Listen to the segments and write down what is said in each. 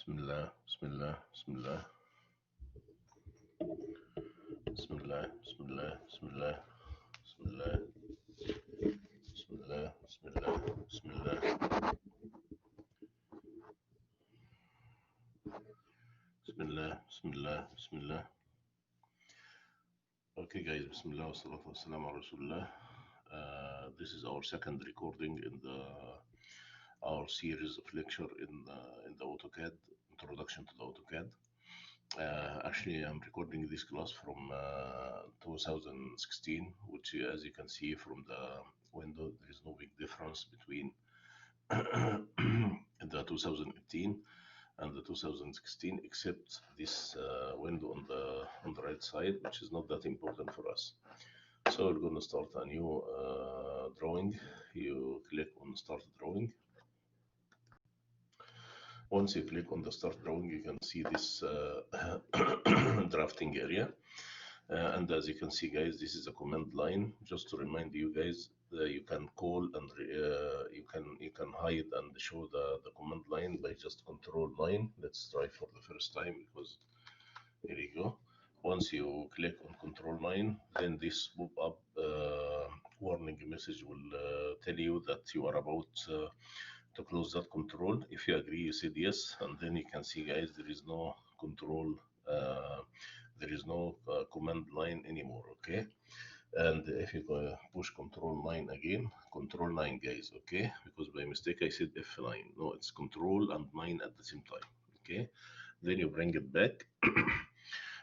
بسم الله بسم الله بسم الله بسم الله بسم الله بسم الله بسم الله بسم الله بسم الله بسم الله بسم الله بسم الله بسم الله. Okay guys, Bismillah wa salatu wa salam ala Rasulullah. This is our second recording in our series of lecture in the AutoCAD, introduction to the AutoCAD. Actually, I'm recording this class from 2016, which, as you can see from the window, there is no big difference between the 2018 and the 2016, except this window on the right side, which is not that important for us. So we're going to start a new drawing. You click on Start Drawing. Once you click on the Start Drawing, you can see this drafting area. And as you can see, guys, this is a command line. Just to remind you guys, you can call and you can hide and show the command line by just Control 9. Let's try for the first time, because here you go. Once you click on Control 9, then this pop-up warning message will tell you that you are about to close that control. If you agree, you said yes, and then you can see, guys, there is no control, there is no command line anymore. Okay, and if you push Control 9 again, Control 9, guys, okay, because by mistake I said F9. No, it's Control and 9 at the same time. Okay, then you bring it back.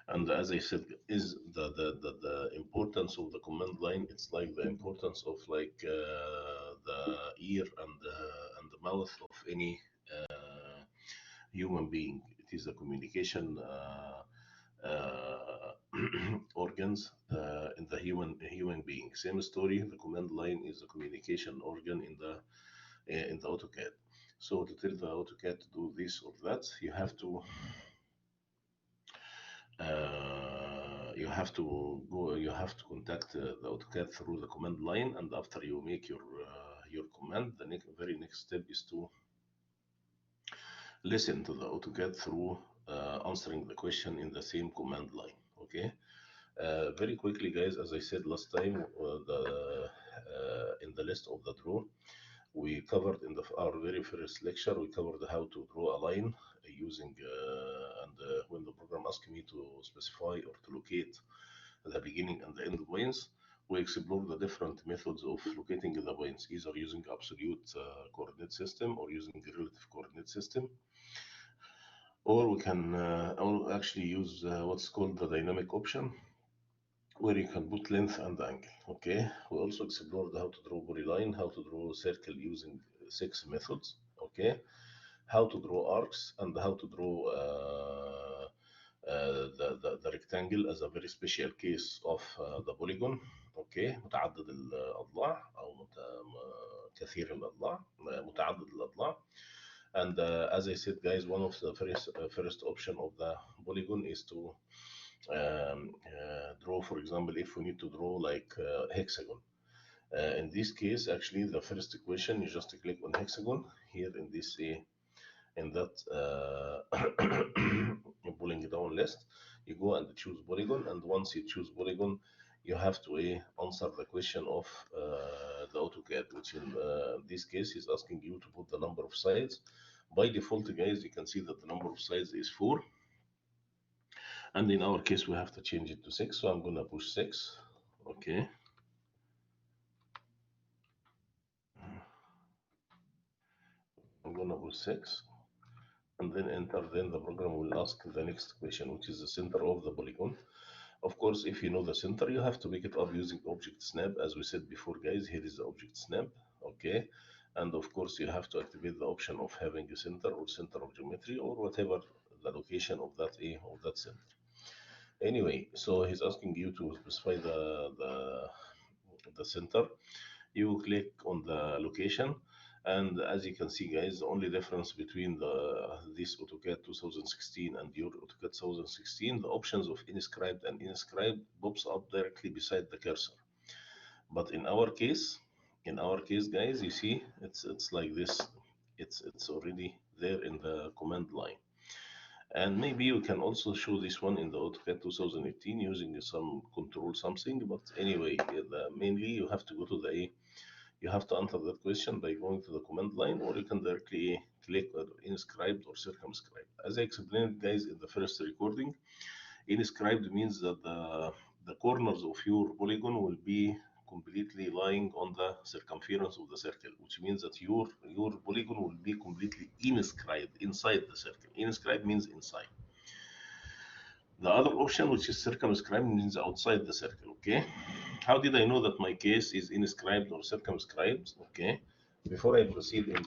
And as I said, is the importance of the command line? It's like the importance of like the ear and the mouth of any human being. It is a communication organs in the human being. Same story. The command line is a communication organ in the AutoCAD. So to tell the AutoCAD to do this or that, you have to contact the AutoCAD through the command line, and after you make your command, the very next step is to listen to the AutoCAD through answering the question in the same command line. Okay. Very quickly, guys, as I said last time, in the list of the draw, we covered in our very first lecture, we covered how to draw a line using, when the program asked me to specify or to locate the beginning and the end points, we explored the different methods of locating the points, either using absolute coordinate system or using a relative coordinate system. Or we can actually use what's called the dynamic option, where you can put length and angle. Okay, we also explored how to draw polyline, how to draw circle using 6 methods. Okay, how to draw arcs, and how to draw the rectangle as a very special case of the polygon. Okay, متعدد الأضلاع أو كثير الأضلاع، متعدد الأضلاع. And as I said, guys, one of the first option of the polygon is to draw, for example, if we need to draw like hexagon. In this case, actually, the first equation, you just click on hexagon here in this in that pulling down list, you go and choose polygon, and once you choose polygon, you have to answer the question of the AutoCAD, which in this case is asking you to put the number of sides. By default, guys, you can see that the number of sides is 4, and in our case we have to change it to 6, so I'm gonna push 6. Okay, I'm gonna push 6 and then enter. Then the program will ask the next question, which is the center of the polygon. Of course, if you know the center, you have to pick it up using object snap, as we said before, guys. Here is the object snap. Okay, and of course you have to activate the option of having a center or center of geometry or whatever the location of that center. Anyway, so he's asking you to specify the center. You click on the location, and as you can see, guys, the only difference between this AutoCAD 2016 and your AutoCAD 2016, the options of inscribed and inscribed pops up directly beside the cursor. But in our case, guys, you see it's like this. It's already there in the command line. And maybe you can also show this one in the AutoCAD 2018 using some control something. But anyway, mainly you have to go to the A. You have to answer that question by going to the command line, or you can directly click on inscribed or circumscribed. As I explained, guys, in the first recording, inscribed means that the corners of your polygon will be completely lying on the circumference of the circle, which means that your polygon will be completely inscribed inside the circle. Inscribed means inside. The other option, which is circumscribed, means outside the circle. Okay. How did I know that my case is inscribed or circumscribed? Okay. Before I proceed in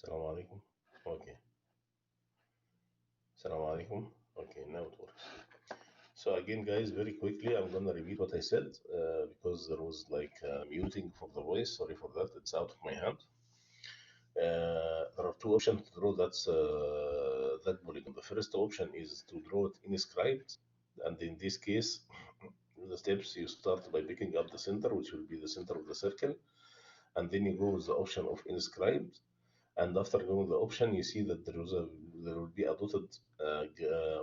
Assalamu alaikum. Okay. Assalamu alaikum. Okay, now it works. So again, guys, very quickly, I'm gonna repeat what I said because there was like muting for the voice. Sorry for that. It's out of my hand. There are two options to draw that polygon. The first option is to draw it inscribed, and in this case, the steps you start by picking up the center, which will be the center of the circle, and then you go with the option of inscribed. And after going the option, you see that there will be a dotted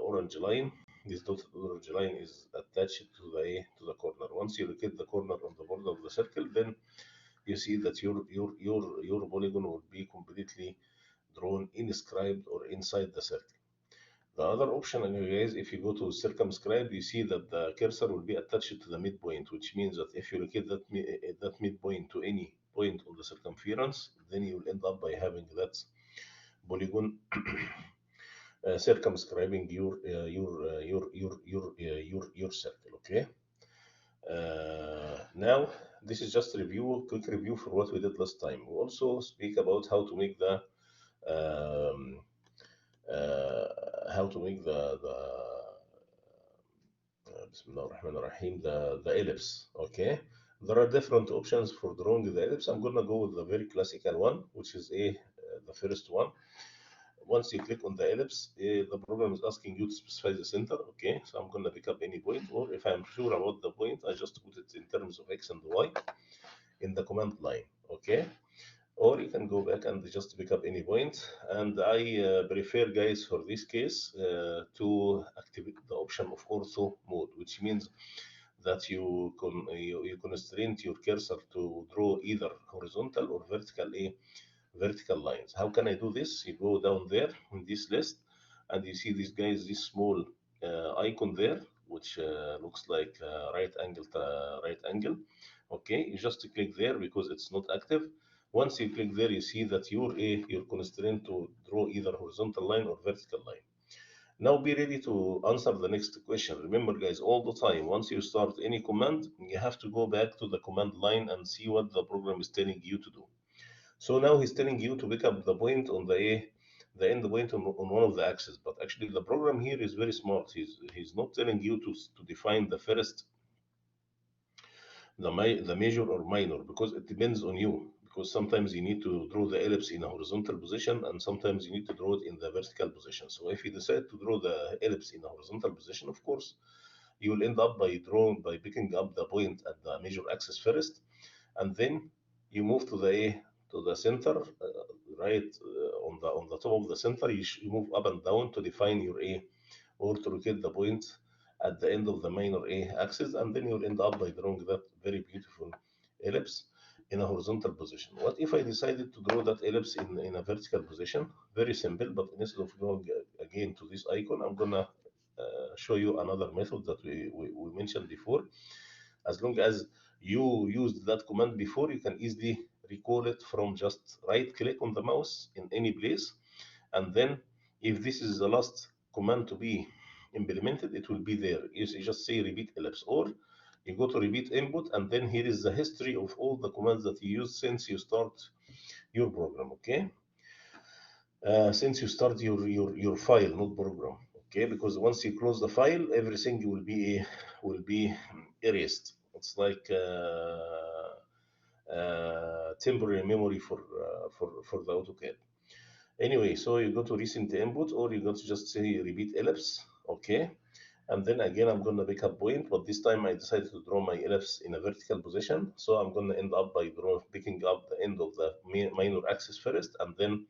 orange line this dotted orange line is attached to the corner. Once you locate the corner on the border of the circle, then you see that your polygon will be completely drawn inscribed or inside the circle. The other option, and you guys, if you go to circumscribe, you see that the cursor will be attached to the midpoint, which means that if you locate that midpoint to any point on the circumference, then you will end up by having that polygon circumscribing your circle. Okay. Now this is just quick review for what we did last time. We also speak about um, how to make Bismillah ar-Rahman ar-Rahim, the ellipse. Okay, there are different options for drawing the ellipse. I'm gonna go with the very classical one, which is the first one. Once you click on the ellipse, the program is asking you to specify the center. Okay, so I'm gonna pick up any point, or if I'm sure about the point, I just put it in terms of x and y in the command line. Okay, or you can go back and just pick up any point. And I prefer, guys, for this case to activate the option of ortho mode, which means that you constrain your cursor to draw either horizontal or vertical lines. How can I do this? You go down there in this list, and you see these guys, this small icon there, which looks like right angle. Okay, you just click there because it's not active. Once you click there, you see that you're constrained to draw either horizontal line or vertical line. Now be ready to answer the next question. Remember, guys, all the time, once you start any command, you have to go back to the command line and see what the program is telling you to do. So now he's telling you to pick up the point on the end point on one of the axes. But actually, the program here is very smart. He's not telling you to define the first, the major or minor, because it depends on you. Because sometimes you need to draw the ellipse in a horizontal position, and sometimes you need to draw it in the vertical position. So if you decide to draw the ellipse in a horizontal position, of course, you will end up by picking up the point at the major axis first, and then you move to the center, right on the top of the center. You move up and down to define your or to locate the point at the end of the minor axis, and then you'll end up by drawing that very beautiful ellipse in a horizontal position. What if I decided to draw that ellipse in a vertical position? Very simple, but instead of going again to this icon, I'm gonna show you another method that we mentioned before. As long as you used that command before, you can easily recall it from just right click on the mouse in any place. And then if this is the last command to be implemented, it will be there. You just say repeat ellipse, or you go to repeat input, and then here is the history of all the commands that you used since you start your program. Okay, since you start your file, not program. Okay, because once you close the file, everything will be erased. It's like temporary memory for the AutoCAD. Anyway, so you go to recent input, or you go to just say repeat ellipse. Okay, and then again I'm going to pick up point, but this time I decided to draw my ellipse in a vertical position. So I'm going to end up by picking up the end of the minor axis first, and then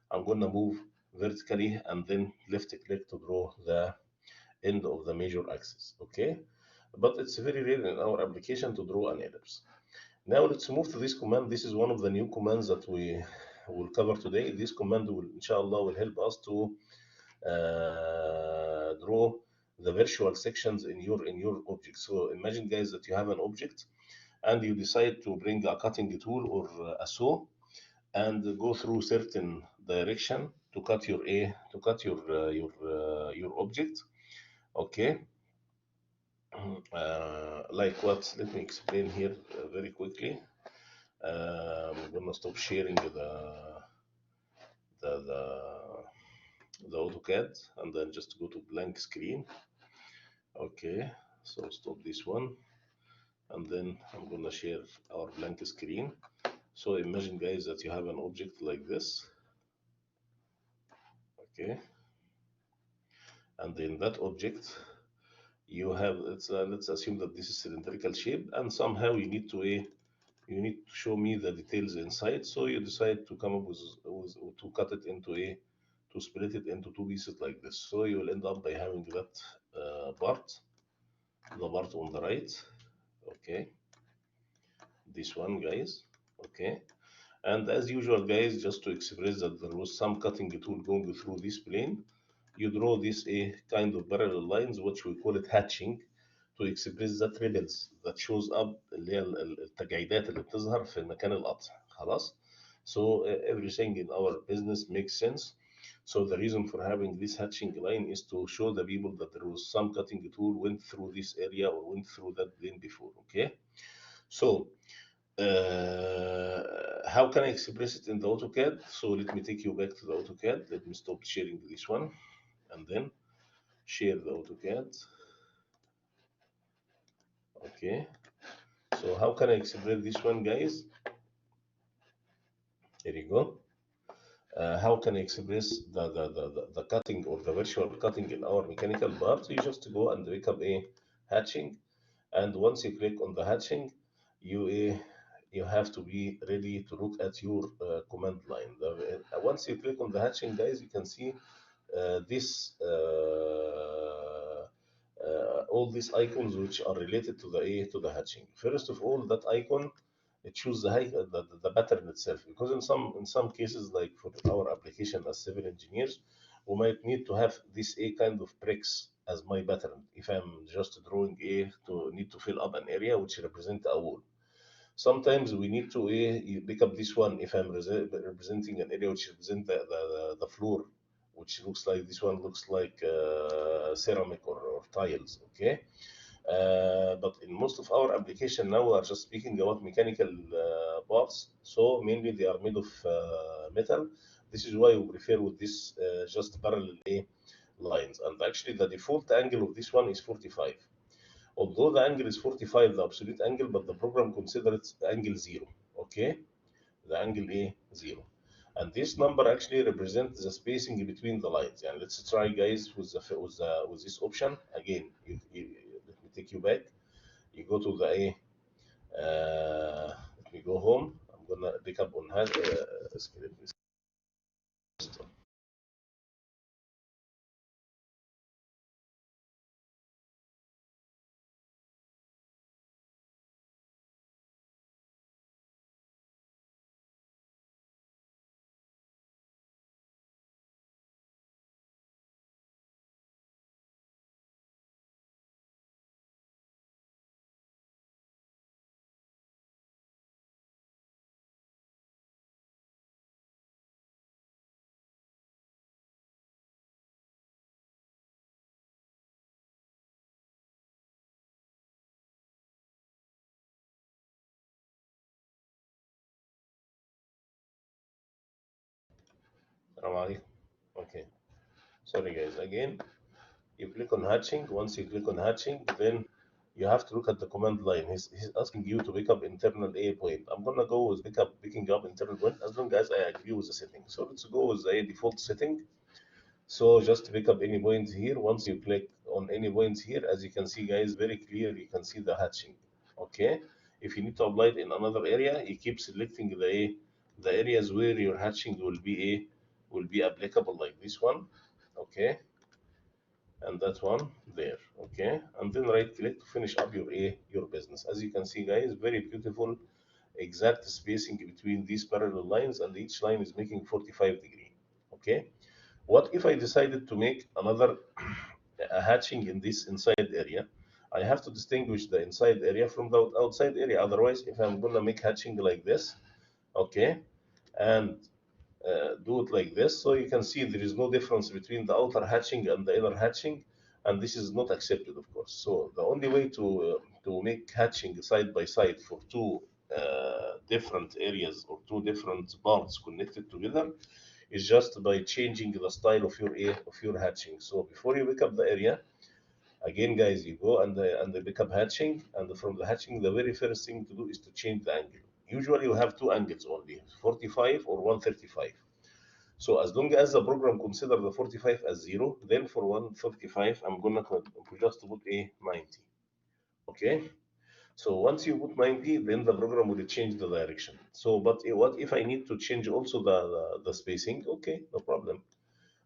I'm going to move vertically and then left click to draw the end of the major axis. Okay, but it's very rare in our application to draw an ellipse. Now let's move to this command. This is one of the new commands that we will cover today. This command will, inshallah, will help us to draw the virtual sections in your object. So imagine, guys, that you have an object and you decide to bring a cutting tool or a saw and go through certain direction to cut your object. Okay, like what? Let me explain here very quickly. I'm gonna stop sharing the the AutoCAD and then just go to blank screen. Okay, so stop this one, and then I'm gonna share our blank screen. So imagine, guys, that you have an object like this. Okay, and in that object you have, let's assume that this is cylindrical shape, and somehow you need to show me the details inside. So you decide to come up with to cut it into to split it into two pieces like this. So you will end up by having that part, the part on the right. Okay, this one, guys. Okay, and as usual, guys, just to express that there was some cutting tool going through this plane, you draw this a kind of parallel lines, which we call it hatching, to express that ribbons that shows up اللي هي التجاعيدات اللي بتظهر في مكان القطع. خلاص. So everything in our business makes sense. So the reason for having this hatching line is to show the people that there was some cutting tool went through this area or went through that plane before. Okay. So how can I express it in the AutoCAD? So let me take you back to the AutoCAD. Let me stop sharing this one and then share the AutoCAD. Okay. So how can I express this one, guys? Here you go. How can I express the cutting or the virtual cutting in our mechanical part? You just go and wake up a hatching, and once you click on the hatching, you have to be ready to look at your command line. Once you click on the hatching, guys, you can see this all these icons which are related to the hatching. First of all, that icon, it chooses the pattern itself, because in some cases, like for our application as civil engineers, we might need to have this a kind of bricks as my pattern if I'm just drawing a to need to fill up an area which represent a wall. Sometimes we need to pick up this one if I'm representing an area which represent the floor, which looks like this one looks like ceramic or tiles. Okay. But in most of our application now, we are just speaking about mechanical parts. So mainly they are made of metal. This is why we prefer with this just parallel lines. And actually, the default angle of this one is 45. Although the angle is 45, the absolute angle, but the program considers angle zero. Okay, the angle zero. And this number actually represents the spacing between the lines. And let's try, guys, with this option again. Let me take you back. You go to the A. Let me go home. I'm gonna pick up on hand. Okay. Sorry, guys. Again, you click on hatching. Once you click on hatching, then you have to look at the command line. He's asking you to pick up internal A point. I'm gonna go with picking up internal point as long as I agree with the setting. So let's go with the default setting. So just pick up any point here. Once you click on any point here, as you can see, guys, very clear, you can see the hatching. Okay. If you need to apply it in another area, you keep selecting the areas where your hatching will be applicable, like this one. Okay, and that one there. Okay, and then right click to finish up your business. As you can see, guys, very beautiful exact spacing between these parallel lines, and each line is making 45 degree. Okay, what if I decided to make another a hatching in this inside area? I have to distinguish the inside area from the outside area. Otherwise, if I'm gonna make hatching like this, okay, and do it like this, so you can see there is no difference between the outer hatching and the inner hatching, and this is not accepted, of course. So the only way to make hatching side by side for two different areas or two different parts connected together is just by changing the style of your hatching. So before you pick up the area, again, guys, you go and they pick up hatching, and from the hatching, the very first thing to do is to change the angle. Usually, you have two angles only, 45 or 135. So as long as the program consider the 45 as zero, then for 135, I'm gonna just put a 90. Okay. So once you put 90, then the program will change the direction. So, but what if I need to change also the spacing? Okay, no problem.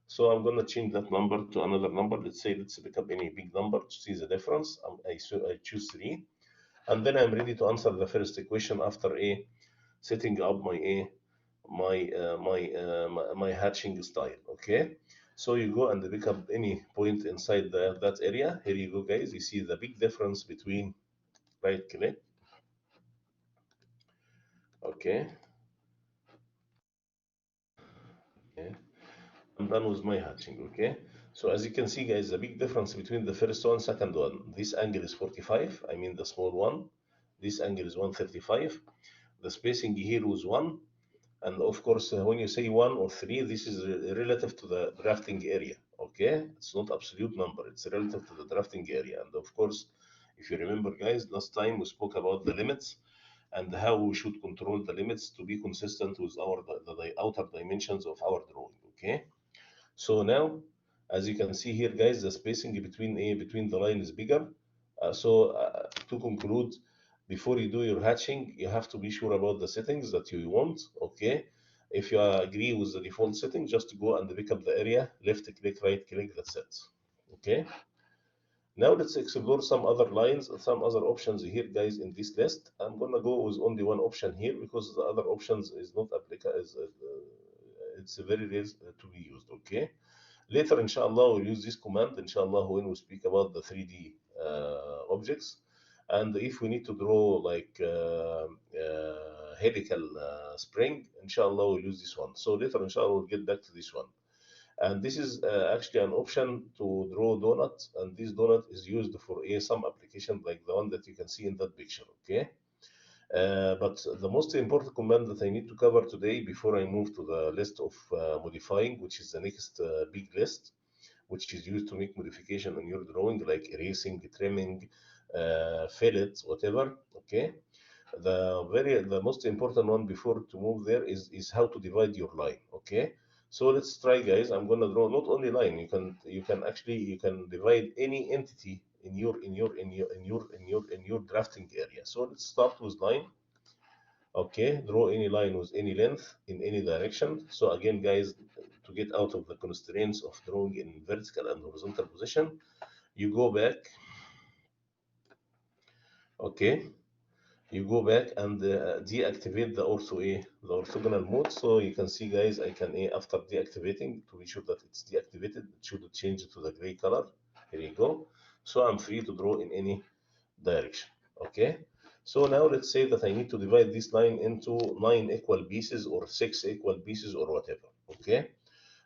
So I'm gonna change that number to another number. Let's say let's pick up any big number to see the difference. I choose 3, and then I'm ready to answer the first equation after setting up my hatching style. Okay, so you go and pick up any point inside that area. Here you go, guys. You see the big difference between right click. Okay, okay. I'm done with my hatching. Okay, so as you can see, guys, the big difference between the first one, second one. This angle is 45. I mean the small one. This angle is 135. The spacing here was 1. And of course, when you say 1 or 3, this is relative to the drafting area. Okay, it's not absolute number, it's relative to the drafting area. And of course, if you remember, guys, last time we spoke about the limits and how we should control the limits to be consistent with the outer dimensions of our drawing. Okay, so now, as you can see here, guys, the spacing between the line is bigger. To conclude, before you do your hatching, you have to be sure about the settings that you want. Okay, if you agree with the default setting, just go and pick up the area, left click, right click. That's it. Okay. Now let's explore some other lines, some other options here, guys, in this list. I'm gonna go with only one option here because the other options is not applicable. It's very rare to be used. Okay. Later, inshallah, we'll use this command, inshallah, when we speak about the 3D objects. And if we need to draw like helical spring, inshallah, we'll use this one. So later, inshallah, we'll get back to this one. And this is actually an option to draw donut, and this donut is used for some application like the one that you can see in that picture. Okay. But the most important command that I need to cover today before I move to the list of modifying, which is the next big list, which is used to make modification on your drawing, like erasing, trimming, fillet, whatever. Okay. The most important one before to move there is how to divide your line. Okay. So let's try, guys. I'm gonna draw not only line. You can divide any entity in your drafting area. So let's start with line. Okay, draw any line with any length in any direction. So again, guys, to get out of the constraints of drawing in vertical and horizontal position, you go back. Okay, you go back and deactivate the orthogonal mode. So you can see, guys, I can after deactivating, to be sure that it's deactivated, it should change to the gray color. Here you go. So I'm free to draw in any direction. Okay, so now let's say that I need to divide this line into 9 equal pieces or 6 equal pieces or whatever. Okay,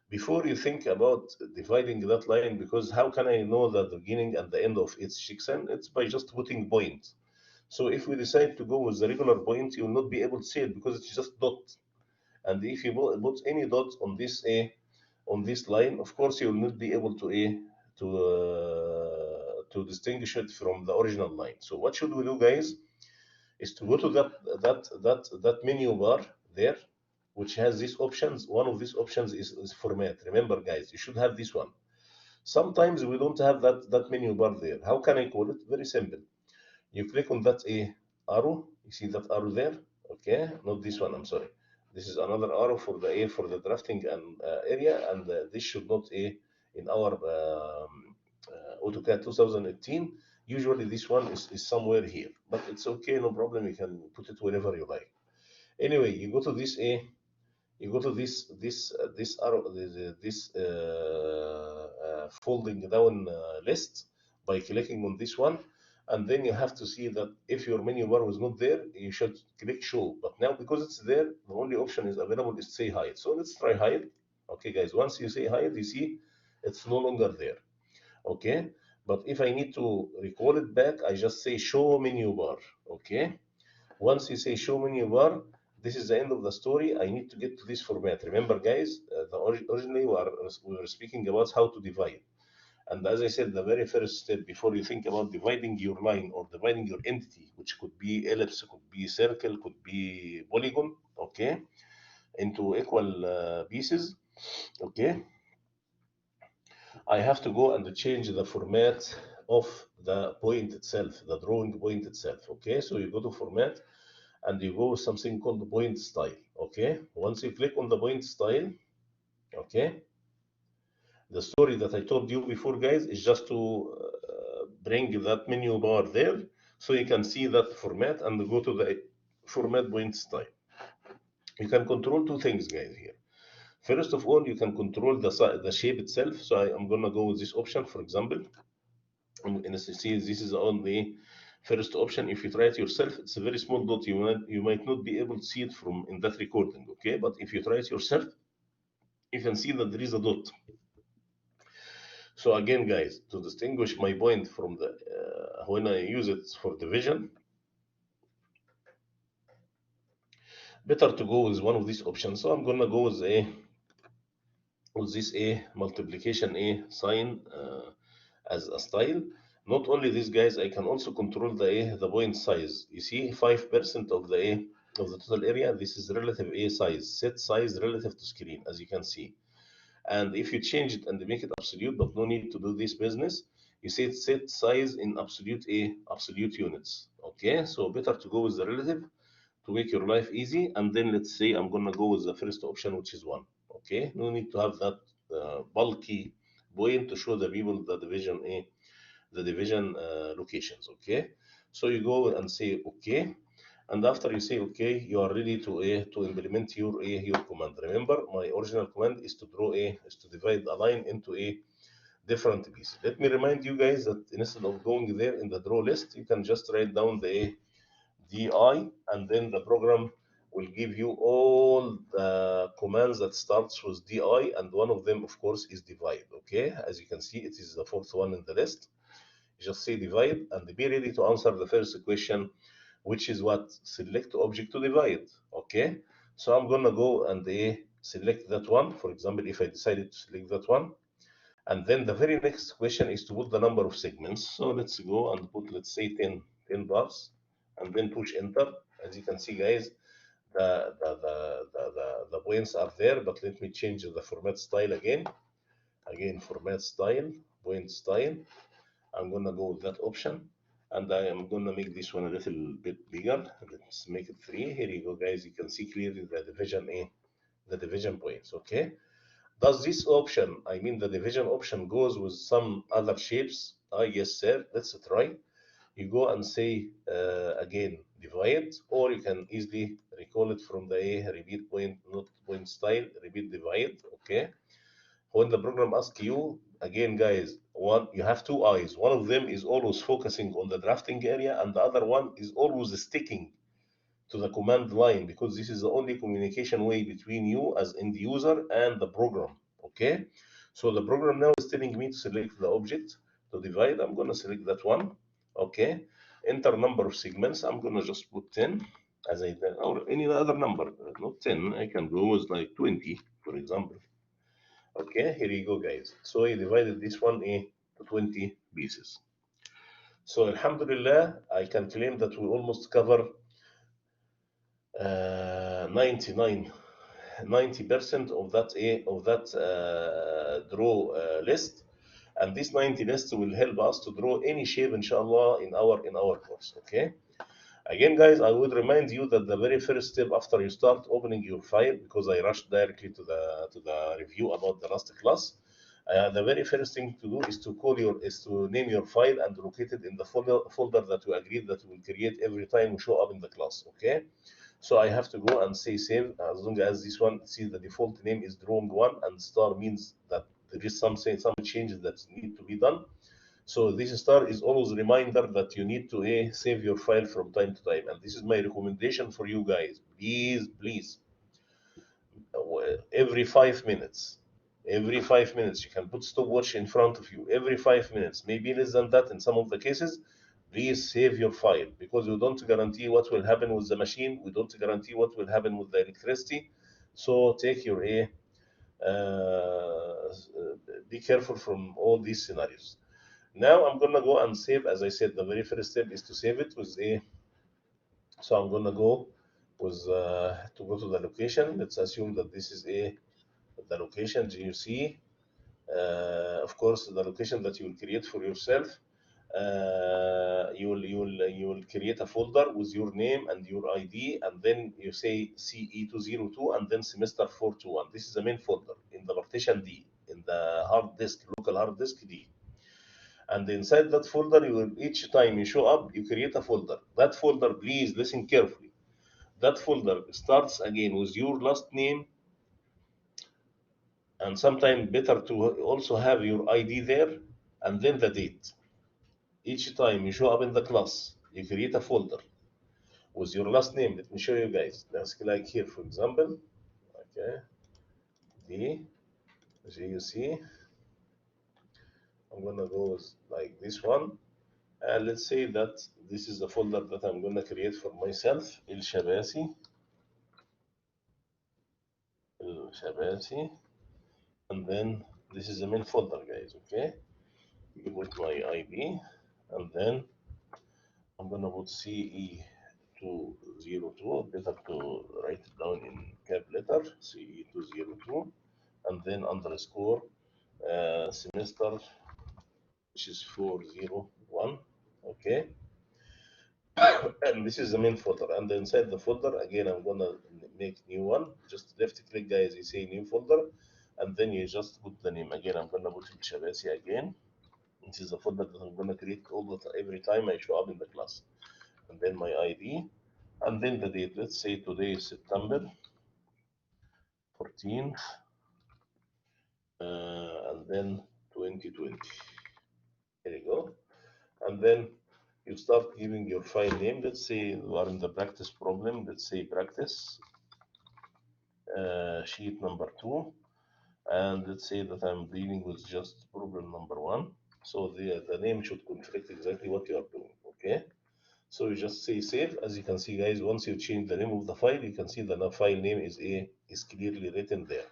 before you think about dividing that line, because how can I know the beginning and the end of each section? It's by just putting point. So if we decide to go with the regular point, you will not be able to see it because it's just dot. And if you put any dot on this line, of course you will not be able to distinguish it from the original line. So what should we do, guys? Is to go to that menu bar there, which has these options. One of these options is format. Remember, guys, you should have this one. Sometimes we don't have that menu bar there. How can I call it? Very simple. You click on that arrow. You see that arrow there? Okay, not this one. I'm sorry. This is another arrow for the drafting and area, and this should not in our AutoCAD 2018. Usually this one is somewhere here, but it's okay, no problem. You can put it wherever you like. Anyway, you go to you go to this arrow, this folding down list by clicking on this one, and then you have to see that if your menu bar was not there, you should click show. But now because it's there, the only option is available is say hide. So let's try hide. Okay, guys, once you say hide, you see it's no longer there. Okay, but if I need to recall it back, I just say show menu bar. Okay, once you say show menu bar, this is the end of the story. I need to get to this format. Remember, guys, originally we were speaking about how to divide. And as I said, the very first step before you think about dividing your line or dividing your entity, which could be ellipse, could be circle, could be polygon, okay, into equal pieces, okay, I have to go and change the format of the point itself, the drawing point itself, okay. So you go to format and you go with something called the point style, okay. Once you click on the point style, okay, The story that I told you before, guys, is just to bring that menu bar there so you can see that format and go to the format point style. You can control two things, guys, here. First of all, you can control the shape itself. So I'm gonna go with this option, for example. And see, this is on the first option. If you try it yourself, it's a very small dot. You might not be able to see it from in that recording, okay? But if you try it yourself, you can see that there is a dot. So again, guys, to distinguish my point from the when I use it for division, better to go with one of these options. So I'm gonna go with this a multiplication a sign as a style. Not only this, guys, I can also control the point size. You see, 5% of the total area. This is relative a size, set size relative to screen, as you can see. And if you change it and make it absolute, but no need to do this business, you say set size in absolute units. Okay, so better to go with the relative to make your life easy. And then let's say I'm gonna go with the first option, which is 1. Okay, no need to have that bulky point to show the people the division locations. Okay, so you go and say okay, and after you say okay, you are ready to implement your command. Remember, my original command is to divide a line into a different piece. Let me remind you, guys, that instead of going there in the draw list, you can just write down the di, and then the program will give you all the commands that starts with di, and one of them, of course, is divide. Okay, as you can see, it is the fourth one in the list. Just say divide and be ready to answer the first question, which is what? Select object to divide. Okay, so I'm gonna go and select that one. For example, if I decided to select that one, and then the very next question is to put the number of segments. So let's go and put, let's say, 10 bars, and then push enter. As you can see, guys, the points are there, but let me change the format style again. Again, format style, point style. I'm gonna go with that option, and I am gonna make this one a little bit bigger. Let's make it 3. Here you go, guys. You can see clearly the division points. Okay. Does this option, I mean the division option, goes with some other shapes? Yes, sir. Let's try. You go and say again divide, or you can easily recall it from the repeat point, not point style, repeat divide. Okay. When the program asks you again, guys, you have two eyes. One of them is always focusing on the drafting area, and the other one is always sticking to the command line, because this is the only communication way between you as end user and the program. Okay, so the program now is telling me to select the object to divide. I'm going to select that one. Okay, enter number of segments. I'm going to just put 10 as I did, or any other number, not 10. I can go with like 20, for example. Okay, here you go, guys. So I divided this one into 20 pieces. So Alhamdulillah, I can claim that we almost cover 90% of that draw list, and this 90 list will help us to draw any shape, inshallah, in our course. Okay. Again, guys, I would remind you that the very first step after you start opening your file, because I rushed directly to the review about the last class, the very first thing to do is to name your file and locate it in the folder that we agreed that we will create every time we show up in the class. Okay. So I have to go and say save, as long as this one, see, the default name is drawing one, and star means that there is some changes that need to be done. So this star is always a reminder that you need to save your file from time to time. And this is my recommendation for you guys. Please, every 5 minutes, you can put stopwatch in front of you. Every 5 minutes, maybe less than that in some of the cases, please save your file, because we don't guarantee what will happen with the machine. We don't guarantee what will happen with the electricity. So take your be careful from all these scenarios. Now I'm gonna go and save. As I said, the very first step is to save it with so I'm gonna go with to go to the location. Let's assume that this is the location GUC. Of course, the location that you will create for yourself. You will create a folder with your name and your ID, and then you say CE202 and then semester 421. This is the main folder in the partition D. In the hard disk, local hard disk D. And inside that folder, you will, each time you show up, you create a folder. That folder, please listen carefully. That folder starts again with your last name, and sometimes better to also have your ID there, and then the date. Each time you show up in the class, you create a folder with your last name. Let me show you guys. Let's like here, for example. Okay, D, as you see, I'm gonna go with like this one. And let's say that this is the folder that I'm gonna create for myself, Elshabasy, Elshabasy, and then this is the main folder, guys. Okay, you put my ID, and then I'm gonna put CE202. Better to write it down in cap letter, CE202, and then underscore semester, which is 401. Okay, and this is the main folder. And inside the folder, again, I'm gonna make new one. Just left click, guys. You say new folder, and then you just put the name. Again, I'm gonna put Elshabasy again. This is the folder that I'm gonna create every time I show up in the class. And then my ID, and then the date. Let's say today is September 14th, and then 2020. Here you go. And then you start giving your file name. Let's say you are in the practice problem. Let's say practice sheet number 2. And let's say that I'm dealing with just problem number 1. So the name should conflict exactly what you are doing. Okay. So you just say save. As you can see, guys, once you change the name of the file, you can see the file name is clearly written there.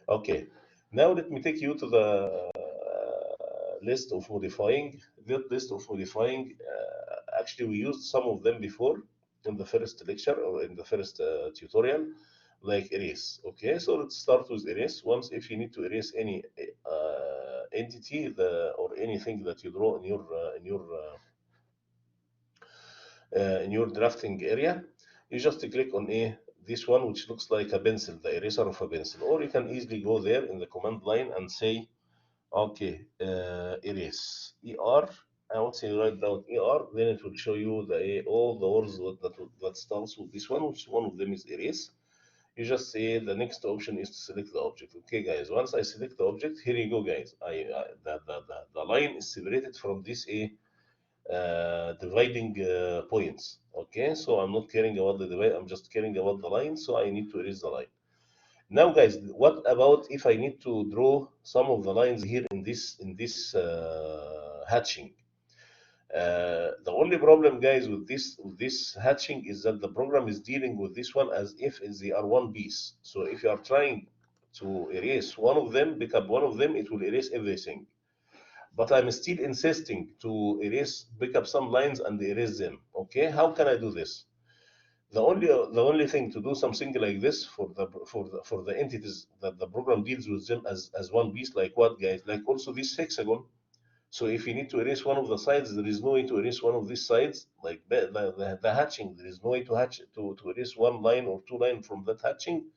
Okay. Now let me take you to the list of modifying. That list of modifying, actually, we used some of them before in the first lecture or in the first tutorial, like erase. Okay, so let's start with erase. Once, if you need to erase any entity or anything that you draw in your drafting area, you just click on this one, which looks like a pencil, the eraser of a pencil, or you can easily go there in the command line and say, okay, erase er. And once you write down then it will show you all the words that starts with this one, which one of them is erase. You just say the next option is to select the object. Okay, guys. Once I select the object, here you go, guys. The line is separated from this dividing points. Okay, so I'm not caring about the divide. I'm just caring about the line. So I need to erase the line. Now, guys, what about if I need to draw some of the lines here in this hatching? The only problem, guys, with this hatching is that the program is dealing with this one as if they are one piece. So if you are trying to erase one of them, pick up one of them, it will erase everything. But I'm still insisting to pick up some lines and erase them. Okay, how can I do this? The only thing to do something like this for the entities that the program deals with them as one piece, like what, guys? Like also this hexagon. So if you need to erase one of the sides, there is no way to erase one of these sides, like the hatching. There is no way to erase one line or two lines from that hatching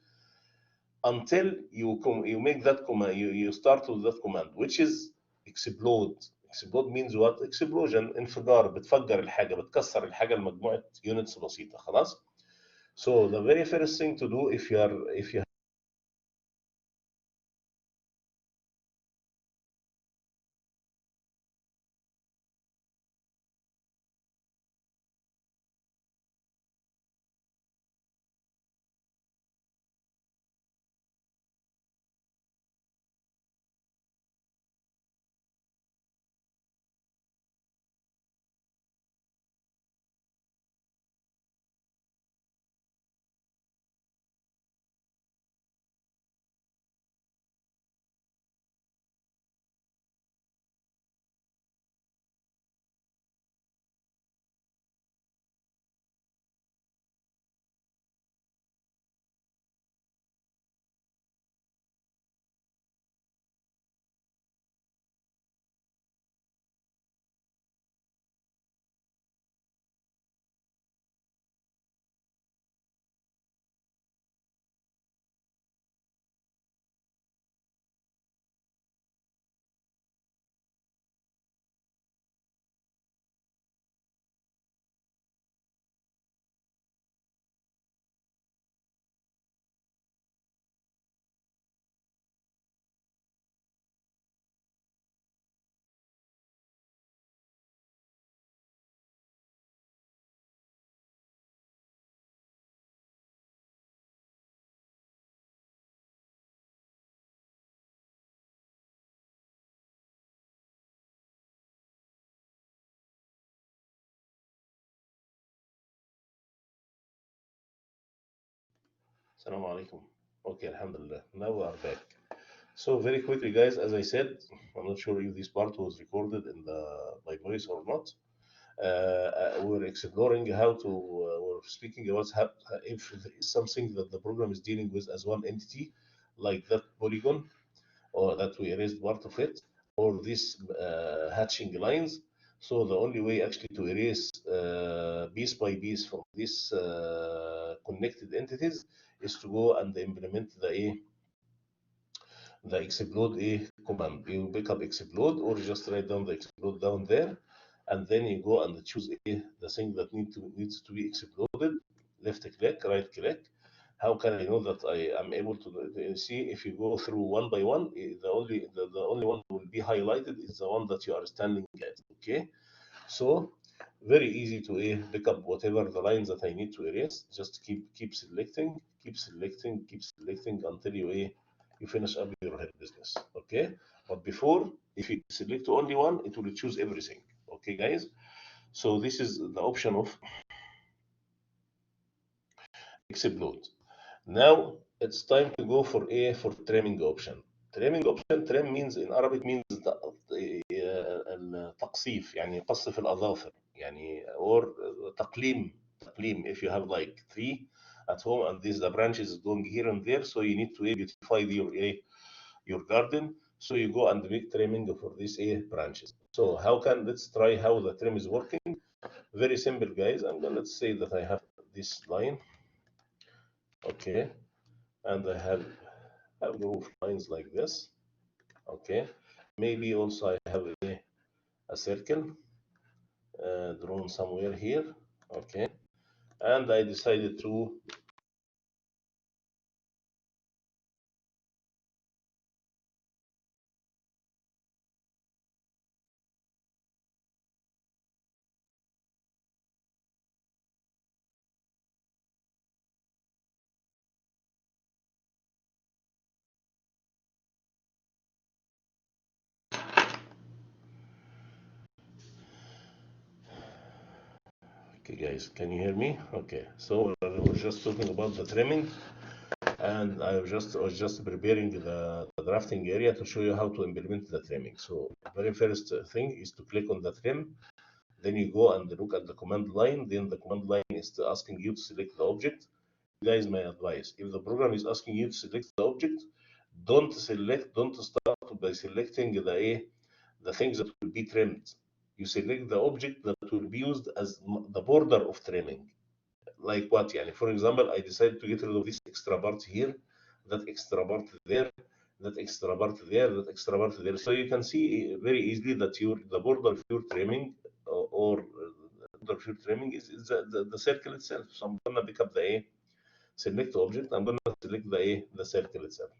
until you make that command. You start with that command, which is explode. Explode means what? Explosion. انفجار. بتفجر الحاجة، بتكسر الحاجة لمجموعة units بسيطة. خلاص. So the very first thing to do, if you Assalamu alaikum. Okay, alhamdulillah. Now we are back. So very quickly, guys, as I said, I'm not sure if this part was recorded in the by voice or not. We're exploring how to. We're speaking about how, if it's something that the program is dealing with as one entity, like that polygon, or that we erased part of it, or these hatching lines. So the only way actually to erase piece by piece from these connected entities is to go and implement the explode command. You pick up explode or just write down the explode down there, and then you go and choose the thing that needs to be exploded. Left click, right click. How can I know that I am able to see? If you go through one by one, the only one that will be highlighted is the one that you are standing at. Okay, so very easy to pick up whatever the lines that I need to erase. Just keep selecting, keep selecting, keep selecting until you finish up your head business. Okay, but before, if you select only one, it will choose everything. Okay, guys. So this is the option of explode. Now it's time to go for trimming option. Trim means in Arabic means التقصيف يعني قصف الأظافر يعني or تقليم if you have like tree at home and these the branches going here and there, so you need to beautify your garden, so you go and make trimming for these branches. So let's try how the trim is working. Very simple, guys. Let's say that I have this line, okay, and I have group of lines like this. Okay, maybe also I have a circle drawn somewhere here. Okay, and I decided to. Okay, guys, can you hear me? Okay, so I was just talking about the trimming, and I was just preparing the drafting area to show you how to implement the trimming. So very first thing is to click on the trim. Then you go and look at the command line. Then the command line is asking you to select the object. Guys, my advice: if the program is asking you to select the object, don't start by selecting the things that will be trimmed. You select the object that will be used as the border of trimming. Like what? Yani, for example, I decided to get rid of this extra part here, that extra part there, that extra part there, that extra part there. So you can see very easily that the border of your trimming border of your trimming is the circle itself. So I'm gonna pick up the select object. I'm gonna select the circle itself.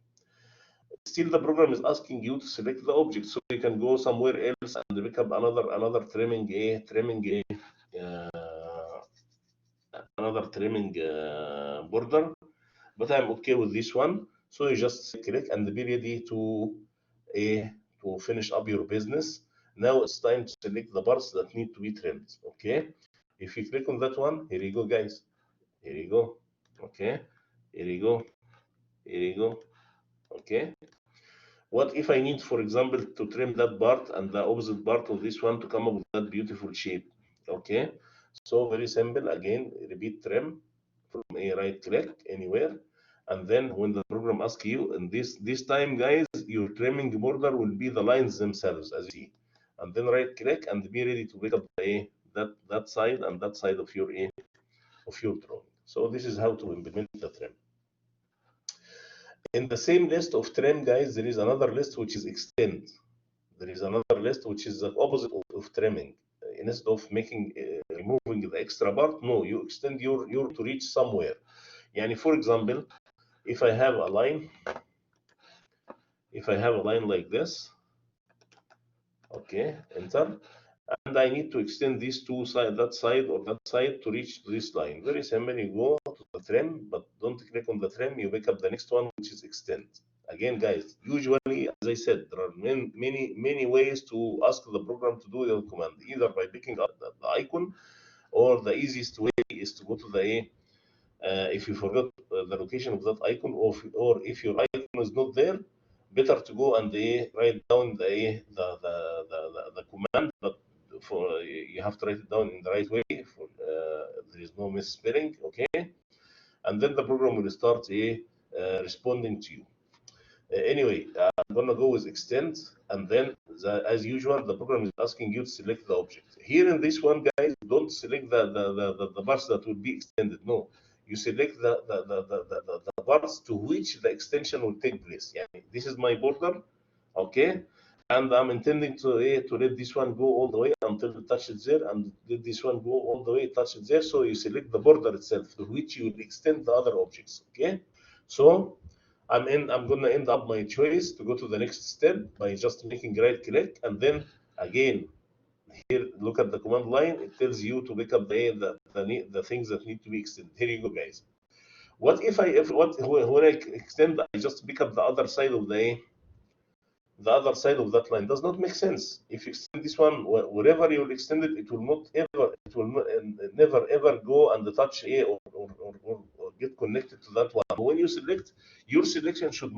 Still, the program is asking you to select the object, so you can go somewhere else and pick up another uh, trimming border, but I'm okay with this one. So you just click and be ready to finish up your business. Now it's time to select the parts that need to be trimmed. Okay, if you click on that one, here you go, guys. Here you go. Okay, here you go. Here you go. Okay. What if I need, for example, to trim that part and the opposite part of this one to come up with that beautiful shape? Okay, so very simple. Again, repeat trim from a right click anywhere, and then when the program asks you, and this time, guys, your trimming border will be the lines themselves, as you see, and then right click and be ready to pick up that side and that side of your drawing. So this is how to implement the trim. In the same list of trim, guys, there is another list which is extend. There is another list which is the opposite of trimming. Instead of removing the extra part, no, you extend your to reach somewhere. Yani, for example, if I have a line, like this, okay, enter, and I need to extend these two side, that side or that side to reach this line. Very simple. You go to the trim, but don't click on the trim. You pick up the next one, which is extend. Again, guys, usually, as I said, there are many ways to ask the program to do the command, either by picking up the icon, or the easiest way is to go to the If you forgot the location of that icon, or if your icon is not there, better to go and write down the command, but for you have to write it down in the right way. For there is no misspelling, okay? And then the program will start responding to you. Anyway, I'm gonna go with extend, and then as usual, the program is asking you to select the object. Here in this one, guys, don't select the parts that will be extended. No, you select the parts to which the extension will take place. Yeah, this is my border, okay, and I'm intending to let this one go all the way until it touches there, and let this one go all the way touch it there. So you select the border itself to which you will extend the other objects. Okay, so I'm gonna end up my choice to go to the next step by just making right click, and then again here look at the command line. It tells you to pick up the things that need to be extended. Here you go, guys. What if when I extend, I just pick up the other side of the other side of that line? Does not make sense. If you extend this one, wherever you will extend it, it will not ever, it will not, never ever go and touch or get connected to that one. But when you select, your selection should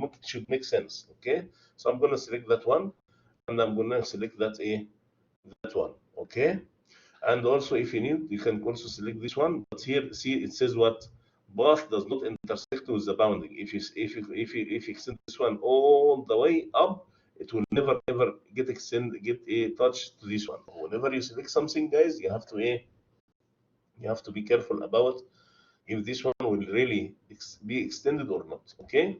make sense. Okay, so I'm gonna select that one, and I'm gonna select that one. Okay, and also if you need, you can also select this one. But here, see, it says what path does not intersect with the bounding. If you extend this one all the way up, it will never ever get a touch to this one. Whenever you select something, guys, you have to be careful about if this one will really be extended or not. Okay.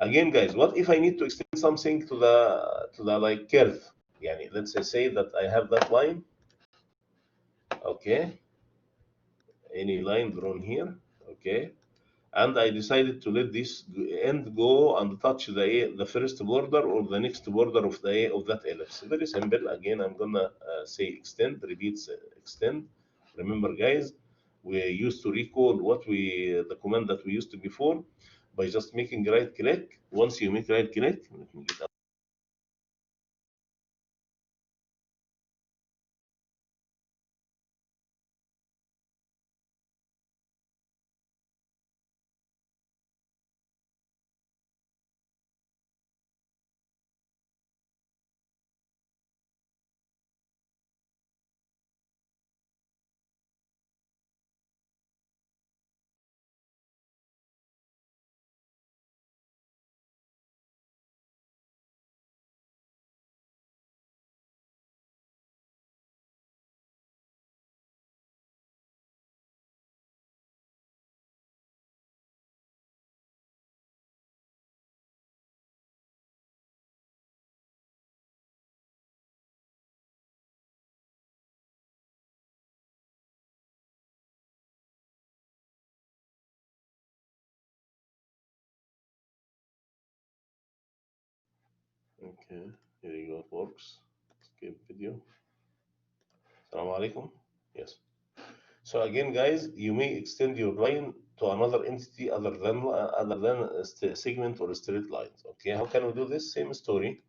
Again, guys, what if I need to extend something to the like curve? Yani, let's say that I have that line. Okay, any line drawn here. Okay, and I decided to let this end go and touch the first border or the next border of that ellipse. Very simple. Again, I'm gonna say extend, repeat extend. Remember, guys, we used to recall the command that we used to before by just making right click. Once you make right click, let me get. Okay, here you go. It works. Skip video. Assalamu alaikum. Yes. So again, guys, you may extend your line to another entity other than a segment or straight lines. Okay, how can we do this? Same story.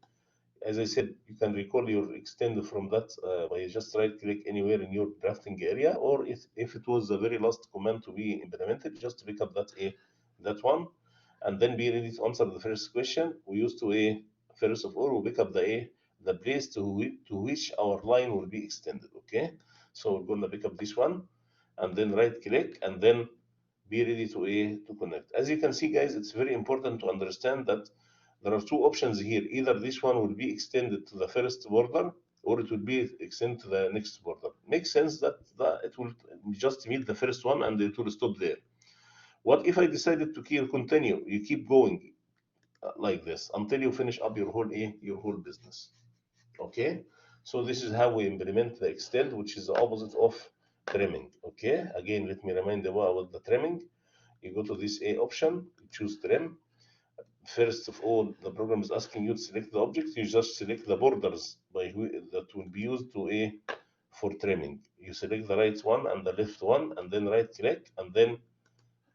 As I said, you can recall your extend from that by just right click anywhere in your drafting area, or if it was the very last command to be implemented, just pick up that one, and then be ready to answer the first question. We used to first of all we pick up the place to which our line will be extended. Okay, so we're gonna pick up this one, and then right click, and then be ready to connect. As you can see, guys, it's very important to understand that there are two options here. Either this one will be extended to the first border, or it will be extended to the next border. Makes sense that it will just meet the first one and it will stop there. What if I decided to continue? You keep going like this until you finish up your whole business. Okay, so this is how we implement the extend, which is the opposite of trimming. Okay, again, let me remind you about the trimming. You go to this option, you choose trim. First of all, the program is asking you to select the object. You just select the borders that will be used for trimming. You select the right one and the left one, and then right click, and then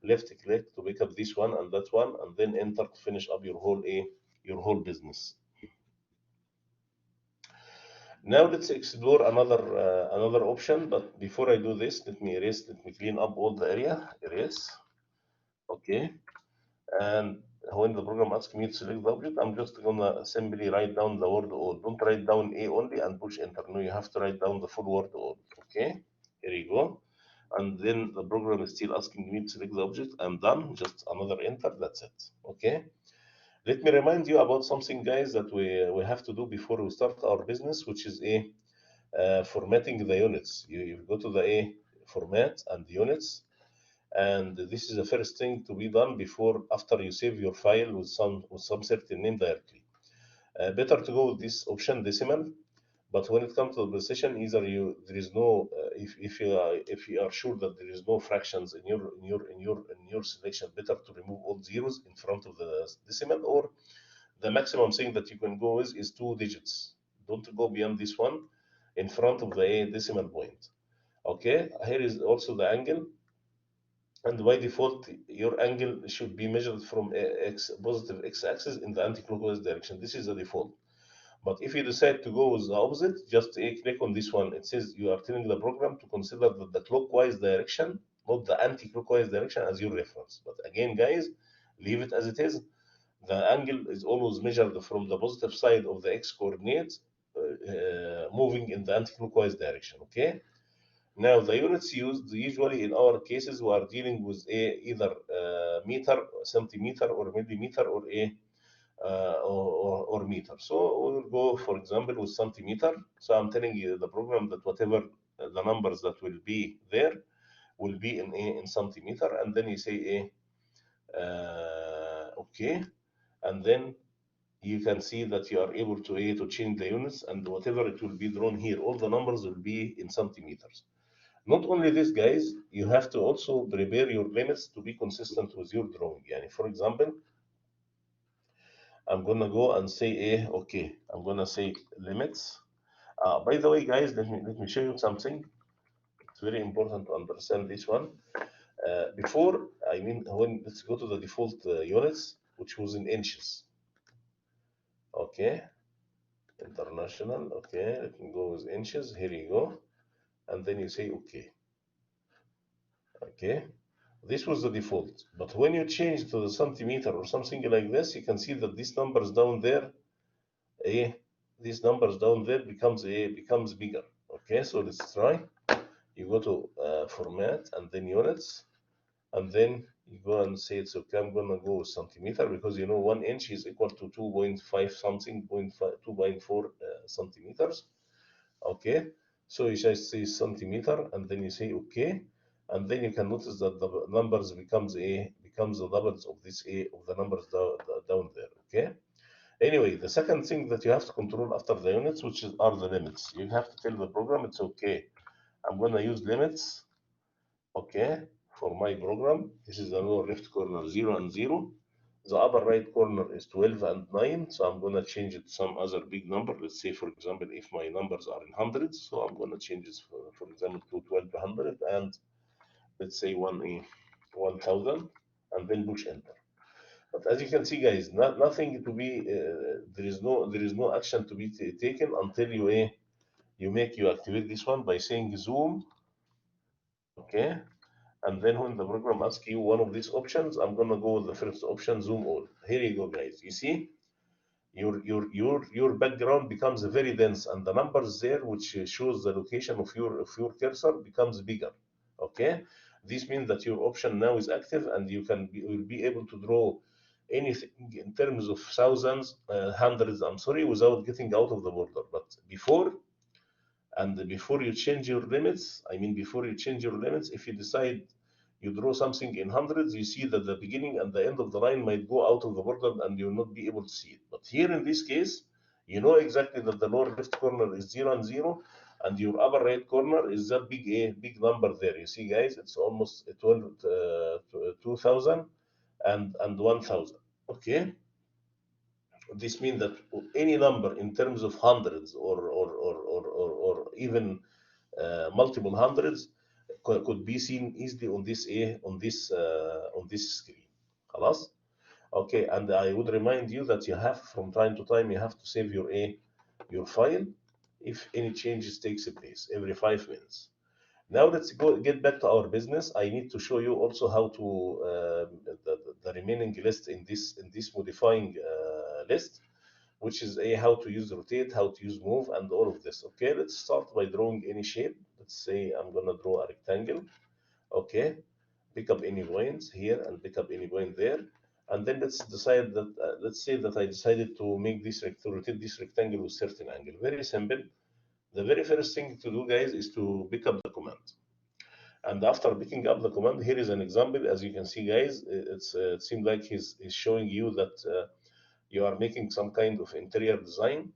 left click to pick up this one and that one, and then enter to finish up your whole business. Now let's explore another option. But before I do this, let me erase. Let me clean up all the area. Erase. Okay. And when the program asks me to select the object, I'm just gonna simply write down the word all. Don't write down A only and push enter. No, you have to write down the full word all. Okay. Here you go. And then the program is still asking me to select the object. I'm done. Just another enter. That's it. Okay. Let me remind you about something, guys, that we have to do before we start our business, which is formatting the units. You go to the format and units, and this is the first thing to be done before after you save your file with some certain name directly. Better to go with this option decimal, but when it comes to the precision, either you there is no if you are sure that there is no fractions in your selection, better to remove all zeros in front of the decimal, or the maximum thing that you can go with is 2 digits. Don't go beyond this one in front of the decimal point. Okay, here is also the angle, and by default your angle should be measured from positive x-axis in the anti-clockwise direction. This is the default. But if you decide to go with the opposite, just click on this one. It says you are telling the program to consider the clockwise direction, not the anti-clockwise direction, as your reference. But again, guys, leave it as it is. The angle is always measured from the positive side of the x coordinates, moving in the anti-clockwise direction. Okay. Now, the units used usually in our cases we are dealing with either meter, centimeter, or millimeter, or meter. So we'll go, for example, with centimeter. So I'm telling you the program that whatever the numbers that will be there will be in centimeter, and then you say okay, and then you can see that you are able to change the units, and whatever it will be drawn here, all the numbers will be in centimeters. Not only this, guys, you have to also prepare your limits to be consistent with your drawing. Yani, for example, I'm gonna go and say okay, I'm gonna say limits. By the way, guys, let me show you something. It's very important to understand this one. Before, I mean, let's go to the default units, which was in inches. Okay, international. Okay, let me go with inches. Here you go, and then you say okay. Okay, this was the default. But when you change to the centimeter or something like this, you can see that these numbers down there, eh, these numbers down there becomes bigger. Okay, so let's try. You go to format and then units, and then you go and say it's okay. I'm gonna go with centimeter because 1 inch is equal to 2.5 something, 2.4 centimeters. Okay, so you just say centimeter and then you say okay, and then you can notice that the numbers becomes the doubles of this of the numbers down there. Okay, anyway, the second thing that you have to control after the units, are the limits. You have to tell the program it's okay, I'm gonna use limits. Okay, for my program, this is the lower left corner 0 and 0. The upper right corner is 12 and 9, so I'm gonna change it to some other big number. Let's say, for example, if my numbers are in hundreds, so I'm gonna change this, for example, to 1200, and let's say 1000, and then push enter. But as you can see, guys, nothing to be there is no action to be taken until you activate this one by saying zoom. Okay, and then when the program asks you one of these options, I'm gonna go with the first option, zoom all. Here you go, guys. You see, your background becomes very dense, and the numbers there, which shows the location of your cursor, becomes bigger. Okay, this means that your option now is active, and will be able to draw anything in terms of thousands, hundreds. I'm sorry, without getting out of the border. But before you change your limits, if you decide you draw something in hundreds, you see that the beginning and the end of the line might go out of the border and you'll not be able to see it. But here in this case, you know exactly that the lower left corner is 0 and 0, and your upper right corner is that big number there. You see, guys, it's almost 2,000 and 1,000. Okay, this means that any number in terms of hundreds or even multiple hundreds could be seen easily on this screen. خلاص. Okay, and I would remind you that you have, from time to time, you have to save your file. if any changes takes place every 5 minutes. Now let's go get back to our business. I need to show you also how to the remaining list in this modifying list, which is a how to use rotate, how to use move, and all of this. Okay, let's start by drawing any shape. Let's say I'm gonna draw a rectangle. Okay, pick up any points here and pick up any point there, and then let's decide that let's say that I decided to make this to rotate this rectangle with certain angle. Very simple. The very first thing to do, guys, is to pick up the command. And after picking up the command, here is an example. As you can see, guys, it seems like he's showing you that you are making some kind of interior design,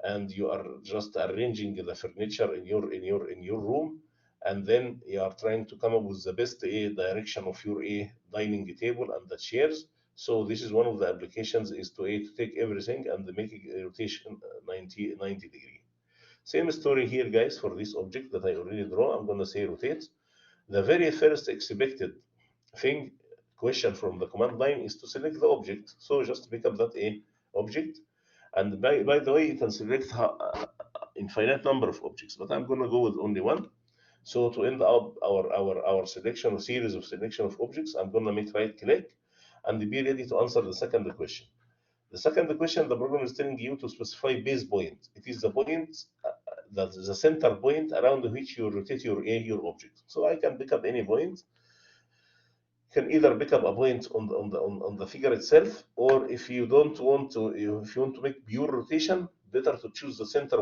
and you are just arranging the furniture in your room, and then you are trying to come up with the best direction of your dining table and the chairs. So this is one of the applications, is to take everything and make a rotation 90 degree. Same story here, guys, for this object that I already draw. I'm going to say rotate. The very first expected thing question from the command line is to select the object. So just pick up that object. And by the way, you can select infinite number of objects, but I'm going to go with only one. So to end up our selection or series of selection of objects, I'm going to make right click and be ready to answer the second question. The second question, the program is telling you to specify base point. It is the point, the center point around which you rotate your object. So I can pick up any point. You can either pick up a point on the figure itself, or if you don't want to, if you want to make pure rotation, better to choose the center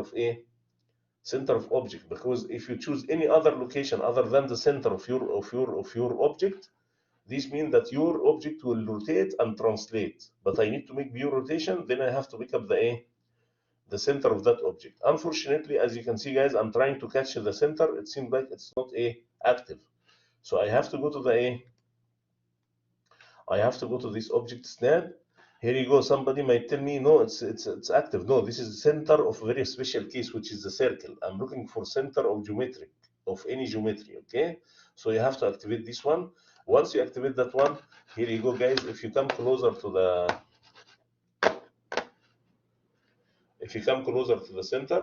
of object, because if you choose any other location other than the center of your object, this means that your object will rotate and translate. But I need to make pure rotation, then I have to pick up the center of that object. Unfortunately, as you can see, guys, I'm trying to catch the center. It seems like it's not active. So I have to go to this object snap. Here you go. Somebody might tell me, no, it's active. No, this is the center of a very special case, which is the circle. I'm looking for center of any geometry. Okay, so you have to activate this one. Once you activate that one, here you go, guys. If you come closer to the center,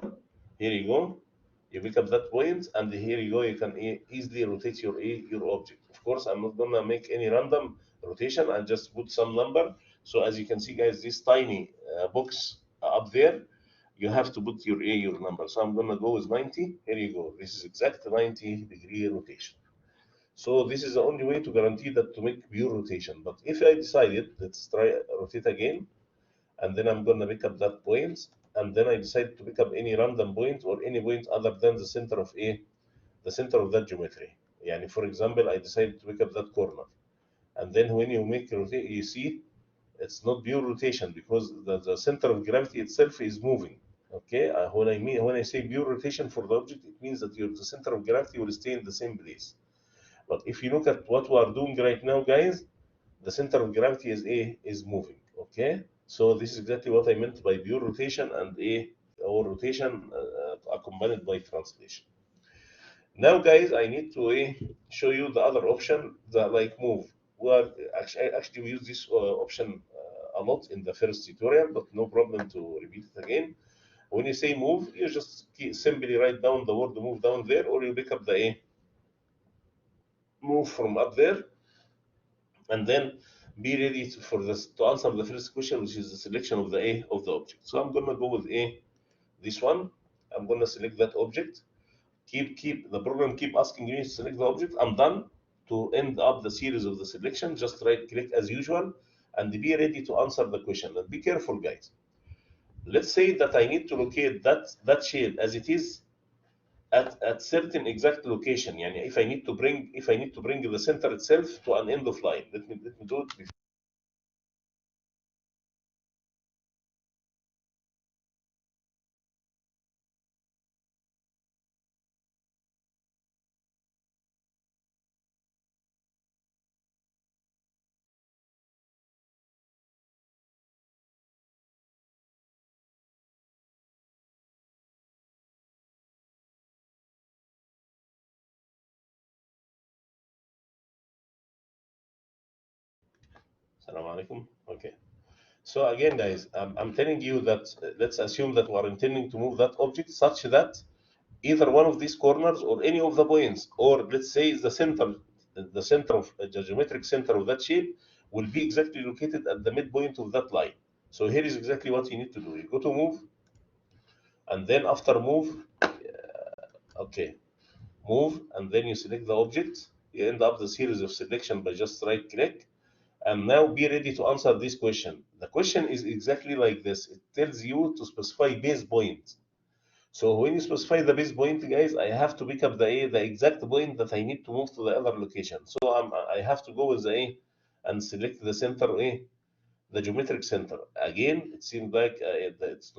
here you go. You pick up that point, and here you go. You can easily rotate your object. Of course, I'm not gonna make any random rotation. I'll just put some number. So as you can see, guys, this tiny box up there, you have to put your number. So I'm gonna go with 90. Here you go. This is exact 90-degree rotation. So this is the only way to guarantee that to make pure rotation. But if I decided, let's try rotate again, and then I'm gonna pick up that point, and then I decide to pick up any random point or any point other than the center of that geometry. Yani for example, I decided to pick up that corner, and then when you make rotate, you see it's not pure rotation because the center of gravity itself is moving. Okay, when I say pure rotation for the object, it means that the center of gravity will stay in the same place. But if you look at what we are doing right now, guys, the center of gravity is moving. Okay, so this is exactly what I meant by pure rotation and or rotation accompanied by translation. Now, guys, I need to show you the other option, that like move. Well, actually we use this option a lot in the first tutorial, but no problem to repeat it again. When you say move, you just simply write down the word move down there, or you pick up the move from up there, and then be ready to answer the first question, which is the selection of the object. So I'm gonna go with this one. I'm gonna select that object. Keep the program keep asking me to select the object. I'm done. To end up the series of the selection, just right click as usual, and be ready to answer the question. And be careful, guys. Let's say that I need to locate that shape as it is at certain exact location. Yani if I need to bring the center itself to an end of line, let me do it. Assalamu alaikum. Okay. So again, guys, I'm telling you that let's assume that we are intending to move that object such that either one of these corners or any of the points, or let's say the center of the geometric center of that shape will be exactly located at the midpoint of that line. So here is exactly what you need to do. You go to move, and then after move, okay, move, and then you select the object. You end up the series of selection by just right click. And now be ready to answer this question. The question is exactly like this. It tells you to specify base point. So when you specify the base point, guys, I have to pick up the exact point that I need to move to the other location. So I have to go with the A and select the center A, the geometric center. Again, it seems like it's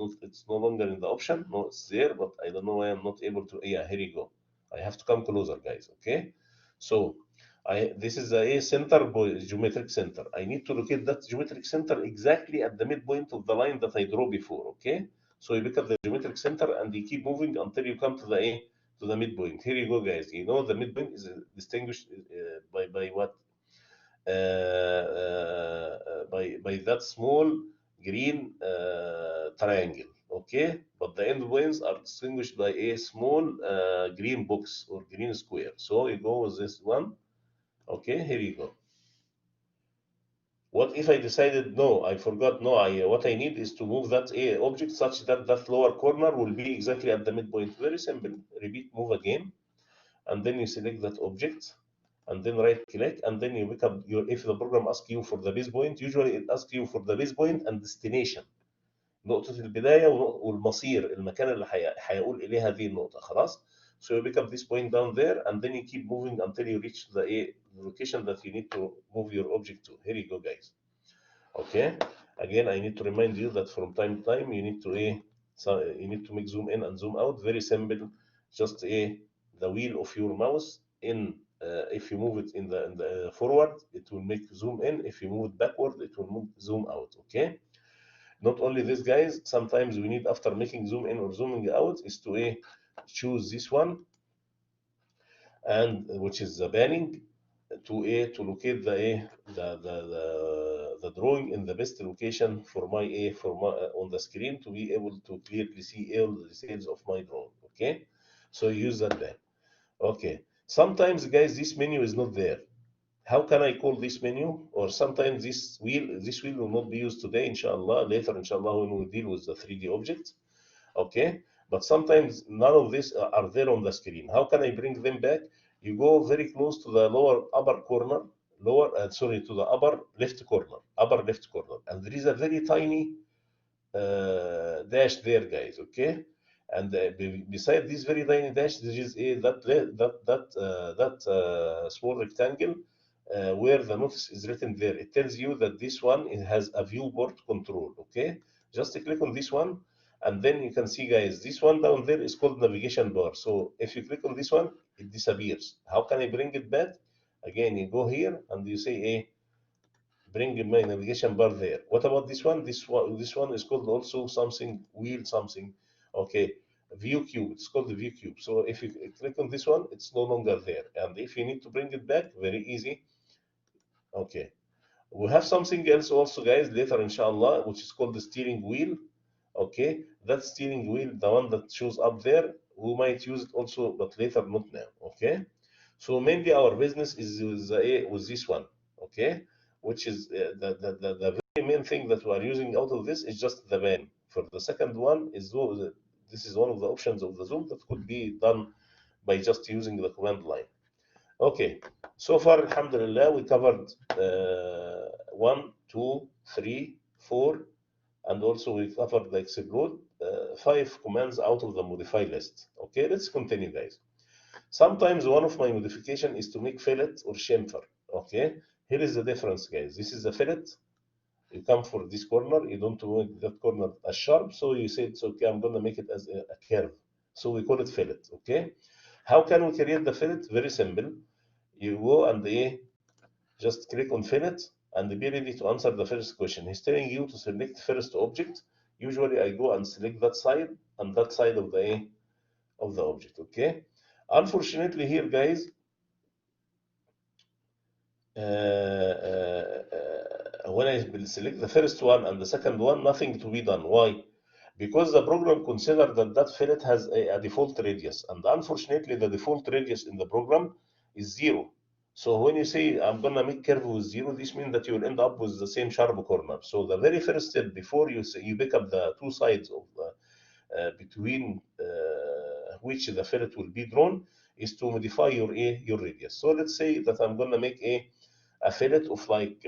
no longer in the option. No, it's there, but I don't know why I'm not able to. Yeah, here you go. I have to come closer, guys. Okay, so this is a center geometric center. I need to locate that geometric center exactly at the midpoint of the line that I drew before. Okay, so you pick up the geometric center and you keep moving until you come to the A, to the midpoint. Here you go, guys. You know the midpoint is distinguished by what? By that small green triangle. Okay, but the end points are distinguished by a small green box or green square. So you go with this one. Okay, here you go. What if I decided no, I forgot, no, I what I need is to move that a object such that that lower corner will be exactly at the midpoint. Very simple. Repeat, move again, and then you select that object, and then right click, and then you pick up your, if the program asks you for the base point, usually it asks you for the base point and destination، نقطة البداية والمصير، المكان اللي هيقول إليه هذه النقطة. خلاص. So you pick up this point down there, and then you keep moving until you reach the location that you need to move your object to. Here you go, guys. Okay. Again, I need to remind you that from time to time you need to you need to make zoom in and zoom out. Very simple. Just the wheel of your mouse in. If you move it in the forward, it will make zoom in. If you move it backward, it will move zoom out. Okay. Not only this, guys. Sometimes we need, after making zoom in or zooming out, is to choose this one, and which is the panning, to locate the drawing in the best location for my on the screen, to be able to clearly see all the details of my drawing. Okay, so use that then. Okay, sometimes, guys, this menu is not there. How can I call this menu? Or sometimes this wheel will not be used today, inshallah. Later, inshallah, when we deal with the 3D objects. Okay, but sometimes none of these are there on the screen. How can I bring them back? You go very close to the lower upper corner, sorry, to the upper left corner, and there is a very tiny dash there, guys. Okay, and beside this very tiny dash, there is that small rectangle where the notice is written there. It tells you that this one, it has a viewport control. Okay, just click on this one, and then you can see, guys, this one down there is called navigation bar. So if you click on this one, it disappears. How can I bring it back? Again, you go here and you say bring my navigation bar there. What about this one? This one is called also something wheel something. Okay, view cube. It's called the view cube. So if you click on this one, it's no longer there. And if you need to bring it back, very easy. Okay, we have something else also, guys, later inshallah, which is called the steering wheel. Okay, that steering wheel, the one that shows up there, we might use it also, but later, not now. Okay, so mainly our business is with this one. Okay, which is the very main thing that we are using out of this is just the van. For the second one is this is one of the options of the zoom that could be done by just using the command line. Okay, so far, alhamdulillah, we covered 1, 2, 3, 4, and also we covered the explode, 5 commands out of the modify list. Okay, let's continue, guys. Sometimes one of my modification is to make fillet or chamfer. Okay, here is the difference, guys. This is the fillet. You come for this corner, you don't want that corner as sharp, so you say it's okay, I'm gonna make it as a curve. So we call it fillet. Okay, how can we create the fillet? Very simple. You go and just click on fillet and be ready to answer the first question. He's telling you to select first object. Usually I go and select that side and that side of the object. Okay, unfortunately here, guys, when I will select the first one and the second one, nothing to be done. Why? Because the program considers that that fillet has a default radius, and unfortunately, the default radius in the program is 0. So when you say I'm gonna make curve with 0, this means that you will end up with the same sharp corner. So the very first step before you pick up the two sides of between which the fillet will be drawn is to modify your radius. So let's say that I'm gonna make a fillet of like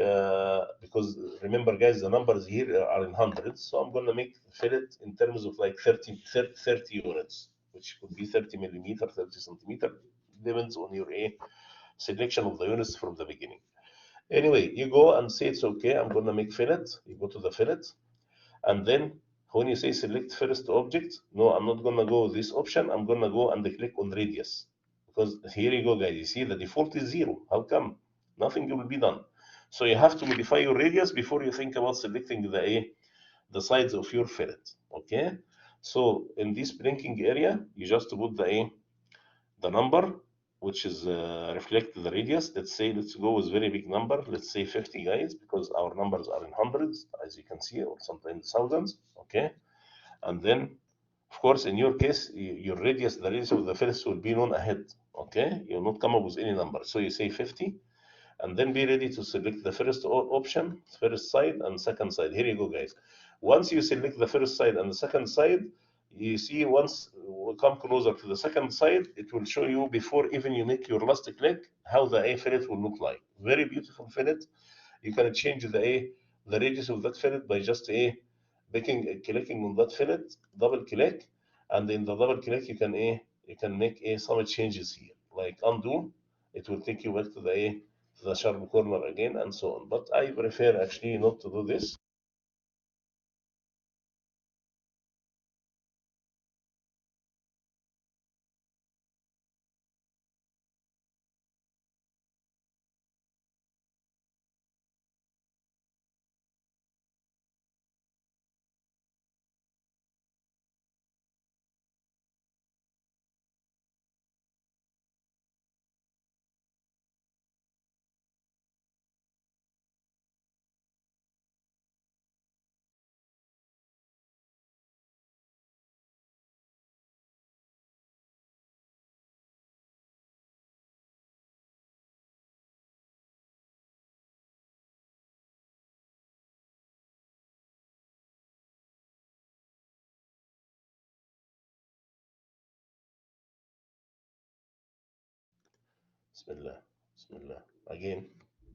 because remember guys, the numbers here are in hundreds, so I'm gonna make fillet in terms of like 30 units, which could be 30 millimeter, 30 centimeter, depends on your selection of the units from the beginning. Anyway, you go and say it's okay, I'm gonna make fillet. You go to the fillet, and then when you say select first object, no, I'm not gonna go this option, I'm gonna go and click on radius, because here you go guys, you see the default is 0. How come? Nothing will be done. So you have to modify your radius before you think about selecting the sides of your fillet. Okay, so in this blinking area you just put the number which is reflect the radius. Let's go with very big number, let's say 50 guys, because our numbers are in hundreds as you can see, or sometimes thousands. Okay, and then of course in your case your radius, the radius of the first will be known ahead. Okay, you'll not come up with any number, so you say 50, and then be ready to select the first option, first side and second side. Here you go guys, once you select the first side and the second side, you see once we come closer to the second side, it will show you before even you make your last click how the fillet will look like. Very beautiful fillet. You can change the radius of that fillet by just clicking on that fillet, double click, and in the double click you can make some changes here, like undo. It will take you back to the sharp corner again and so on. But I prefer actually not to do this. Bismillah, Bismillah. Again,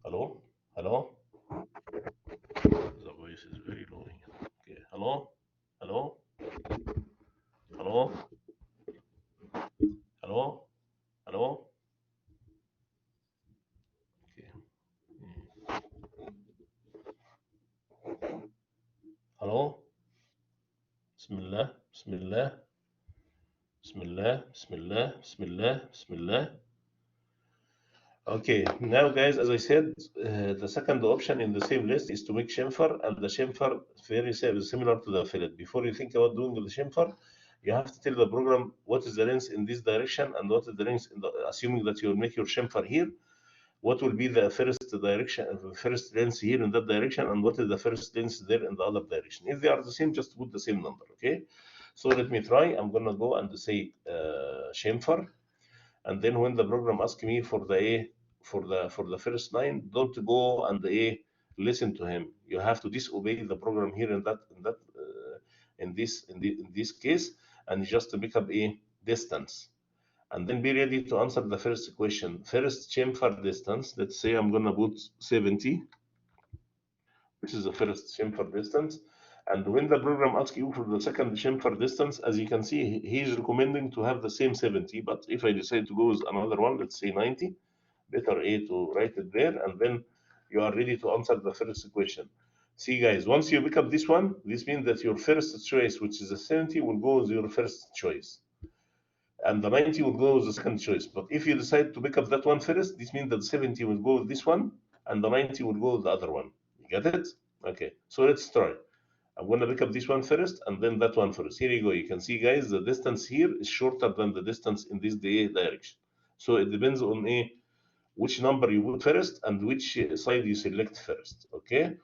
hello, hello. The voice is very low here. Okay, hello, hello, hello, hello, hello. Okay. Hello. Bismillah, Bismillah, Bismillah, Bismillah, Bismillah, Bismillah. Okay, now guys, as I said, the second option in the same list is to make chamfer, and the chamfer very similar to the fillet. Before you think about doing the chamfer, you have to tell the program what is the length in this direction and what is the length in the, assuming that you will make your chamfer here, what will be the first direction, first length here in that direction, and what is the first length there in the other direction. If they are the same, just put the same number. Okay, so let me try. I'm gonna go and say chamfer, and then when the program asks me for the for the first line, don't go and listen to him. You have to disobey the program here in this case, and just to pick up a distance, and then be ready to answer the first question. First chamfer distance, let's say I'm gonna put 70, which is the first chamfer distance. And when the program asks you for the second chamfer distance, as you can see, he's recommending to have the same 70. But if I decide to go with another one, let's say 90, better to write it there, and then you are ready to answer the first question. See guys, once you pick up this one, this means that your first choice, which is a 70, will go with your first choice, and the 90 will go with the second choice. But if you decide to pick up that one first, this means that the 70 will go with this one, and the 90 will go with the other one. You get it? Okay, so let's try. I'm going to pick up this one first and then that one first. Here you go. You can see, guys, the distance here is shorter than the distance in this direction. So it depends on which number you put first and which side you select first. Okay.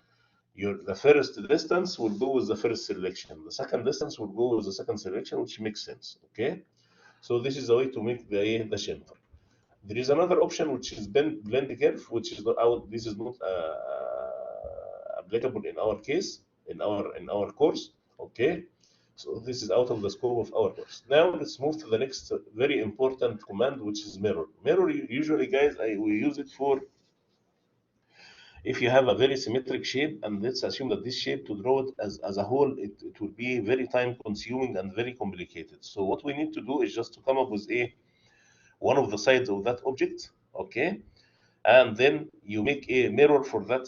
the first distance will go with the first selection. The second distance will go with the second selection, which makes sense. Okay. So this is the way to make the chamfer. There is another option which is blend curve, which is not out. This is not applicable in our case, in our course. Okay. So this is out of the scope of our course. Now let's move to the next very important command, which is mirror. Mirror, usually, guys, we use it for if you have a very symmetric shape, and let's assume that this shape, to draw it as a whole, it will be very time consuming and very complicated. So what we need to do is just to come up with one of the sides of that object, okay, and then you make a mirror for that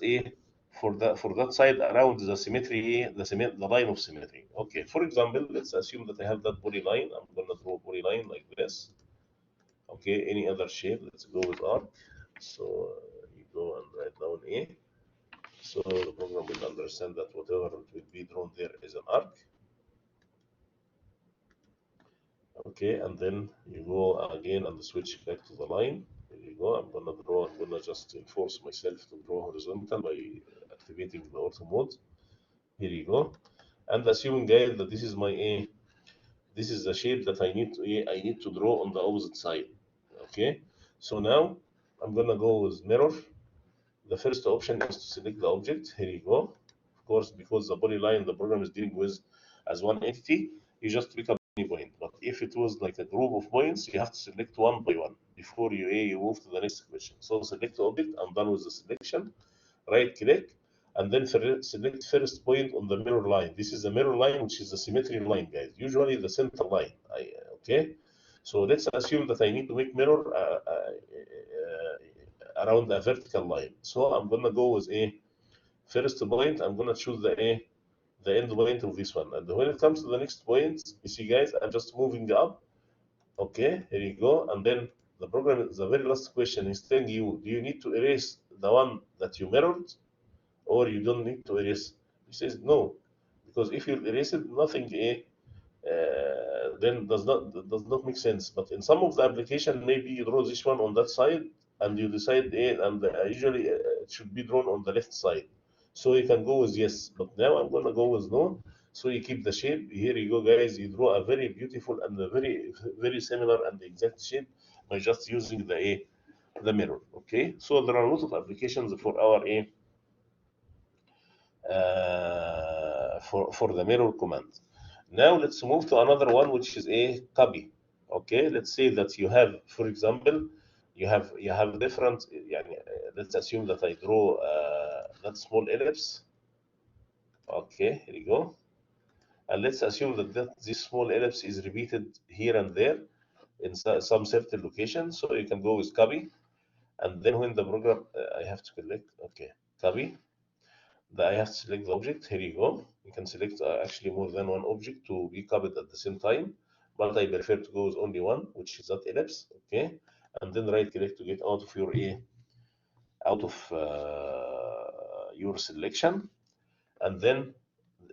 side around the symmetry, the line of symmetry. Okay, for example, let's assume that I have that polyline. I'm gonna draw a polyline like this. Okay, any other shape, let's go with arc. So you go and write down A. So the program will understand that whatever will be drawn there is an arc. Okay, and then you go again and switch back to the line. Here you go. I'm gonna just enforce myself to draw horizontal by activating the auto mode. Here you go. And assuming, guys, that this is my A, this is the shape that I need to draw on the opposite side. Okay. So now I'm gonna go with mirror. The first option is to select the object. Here you go. Of course, because the polyline the program is dealing with as one entity, you just pick up any point. But if it was like a group of points, you have to select one by one before you move to the next question. So select the object. I'm done with the selection. Right click, and then select first point on the mirror line. This is the mirror line, which is the symmetry line, guys. Usually the center line. Okay. So let's assume that I need to make mirror around a vertical line. So I'm gonna go with a first point. I'm gonna choose the end point of this one. And when it comes to the next point, you see, guys, I'm just moving up. Okay, here you go. And then the program, the very last question is telling you, do you need to erase the one that you mirrored, or you don't need to erase? He says no, because if you erase it, nothing then does not make sense. But in some of the application, maybe you draw this one on that side, and you decide and usually it should be drawn on the left side. So you can go with yes, but now I'm gonna go with no. So you keep the shape. Here you go, guys. You draw a very beautiful and a very similar and exact shape by just using the mirror. Okay. So there are a lot of applications for our for the mirror command. Now let's move to another one, which is a copy. Okay, let's say that you have, for example, you have different. Let's assume that I draw that small ellipse. Okay, here you go, and let's assume that this small ellipse is repeated here and there in some certain location. So you can go with copy, and then when the program, I have to select. Okay, copy. I have to select the object. Here you go. You can select actually more than one object to be copied at the same time, but I prefer to go with only one, which is that ellipse. Okay, and then right click to get out of your selection, and then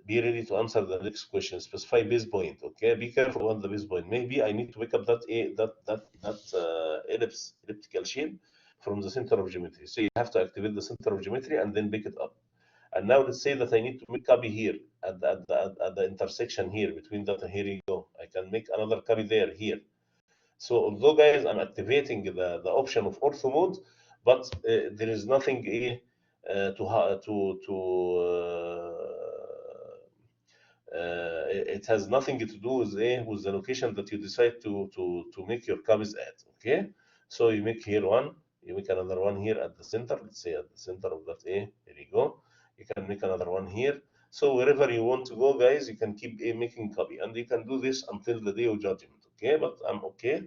be ready to answer the next question. Specify base point. Okay, be careful on the base point. Maybe I need to pick up that elliptical shape from the center of geometry. So you have to activate the center of geometry and then pick it up. And now let's say that I need to make copy here at the intersection here between that. Here you go. I can make another copy here. So although, guys, I'm activating the option of ortho mode, but there is nothing it has nothing to do with the location that you decide to make your copies at. Okay, so you make here one, you make another one here at the center. Let's say at the center of that here you go. You can make another one here. So wherever you want to go, guys, you can keep making copy, and you can do this until the day of judgment. Okay, but I'm okay.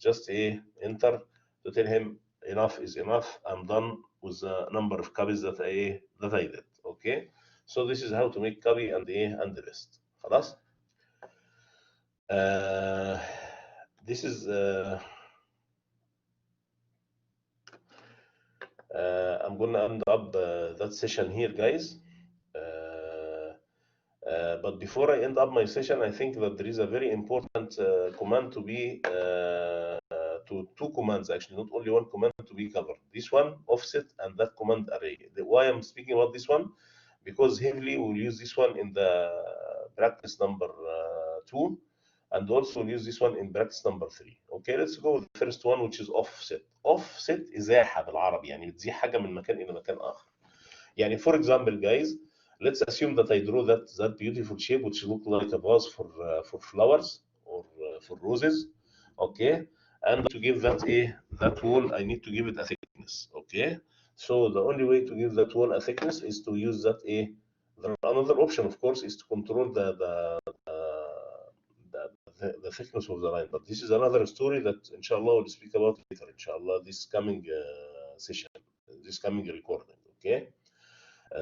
Just enter to tell him enough is enough. I'm done with the number of copies that I did. Okay. So this is how to make copy and the rest. خلاص. This is I'm gonna end up that session here, guys. But before I end up my session, I think that there is a very important command to be to two commands, actually, not only one command to be covered. This one offset and that command array. Why I'm speaking about this one? because heavily we'll use this one in the practice number 2, and also we'll use this one in practice number 3. Okay, let's go with the first one, which is offset. Offset ازاحة بالعربي، يعني بتزيح حاجة من مكان إلى مكان آخر. يعني for example guys, let's assume that I draw that beautiful shape which look like a vase for flowers or for roses. Okay, and to give that wall I need to give it a thickness. Okay, so the only way to give that wall a thickness is to use that another option of course is to control the thickness of the line, but this is another story that inshallah we'll speak about later inshallah this coming session, this coming recording. Okay,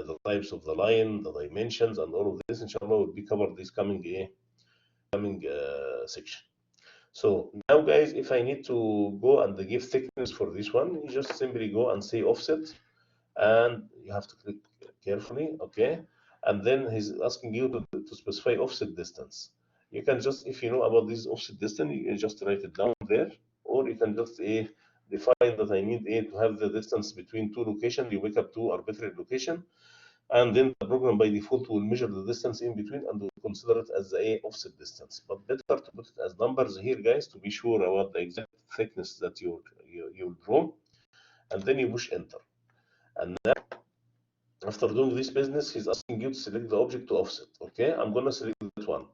the types of the line, the dimensions, and all of this inshallah will be covered this coming section. So now guys, if I need to go and give thickness for this one, you just simply go and say offset, and you have to click carefully. Okay, and then he's asking you to specify offset distance. You can just, if you know about this offset distance, you can just write it down there, or you can just define that I need to have the distance between two locations. You wake up two arbitrary location, and then the program by default will measure the distance in between and will consider it as the offset distance. But better to put it as numbers here, guys, to be sure about the exact thickness that you draw, and then you push enter. And now, after doing this business, he's asking you to select the object to offset. Okay, I'm gonna select that one.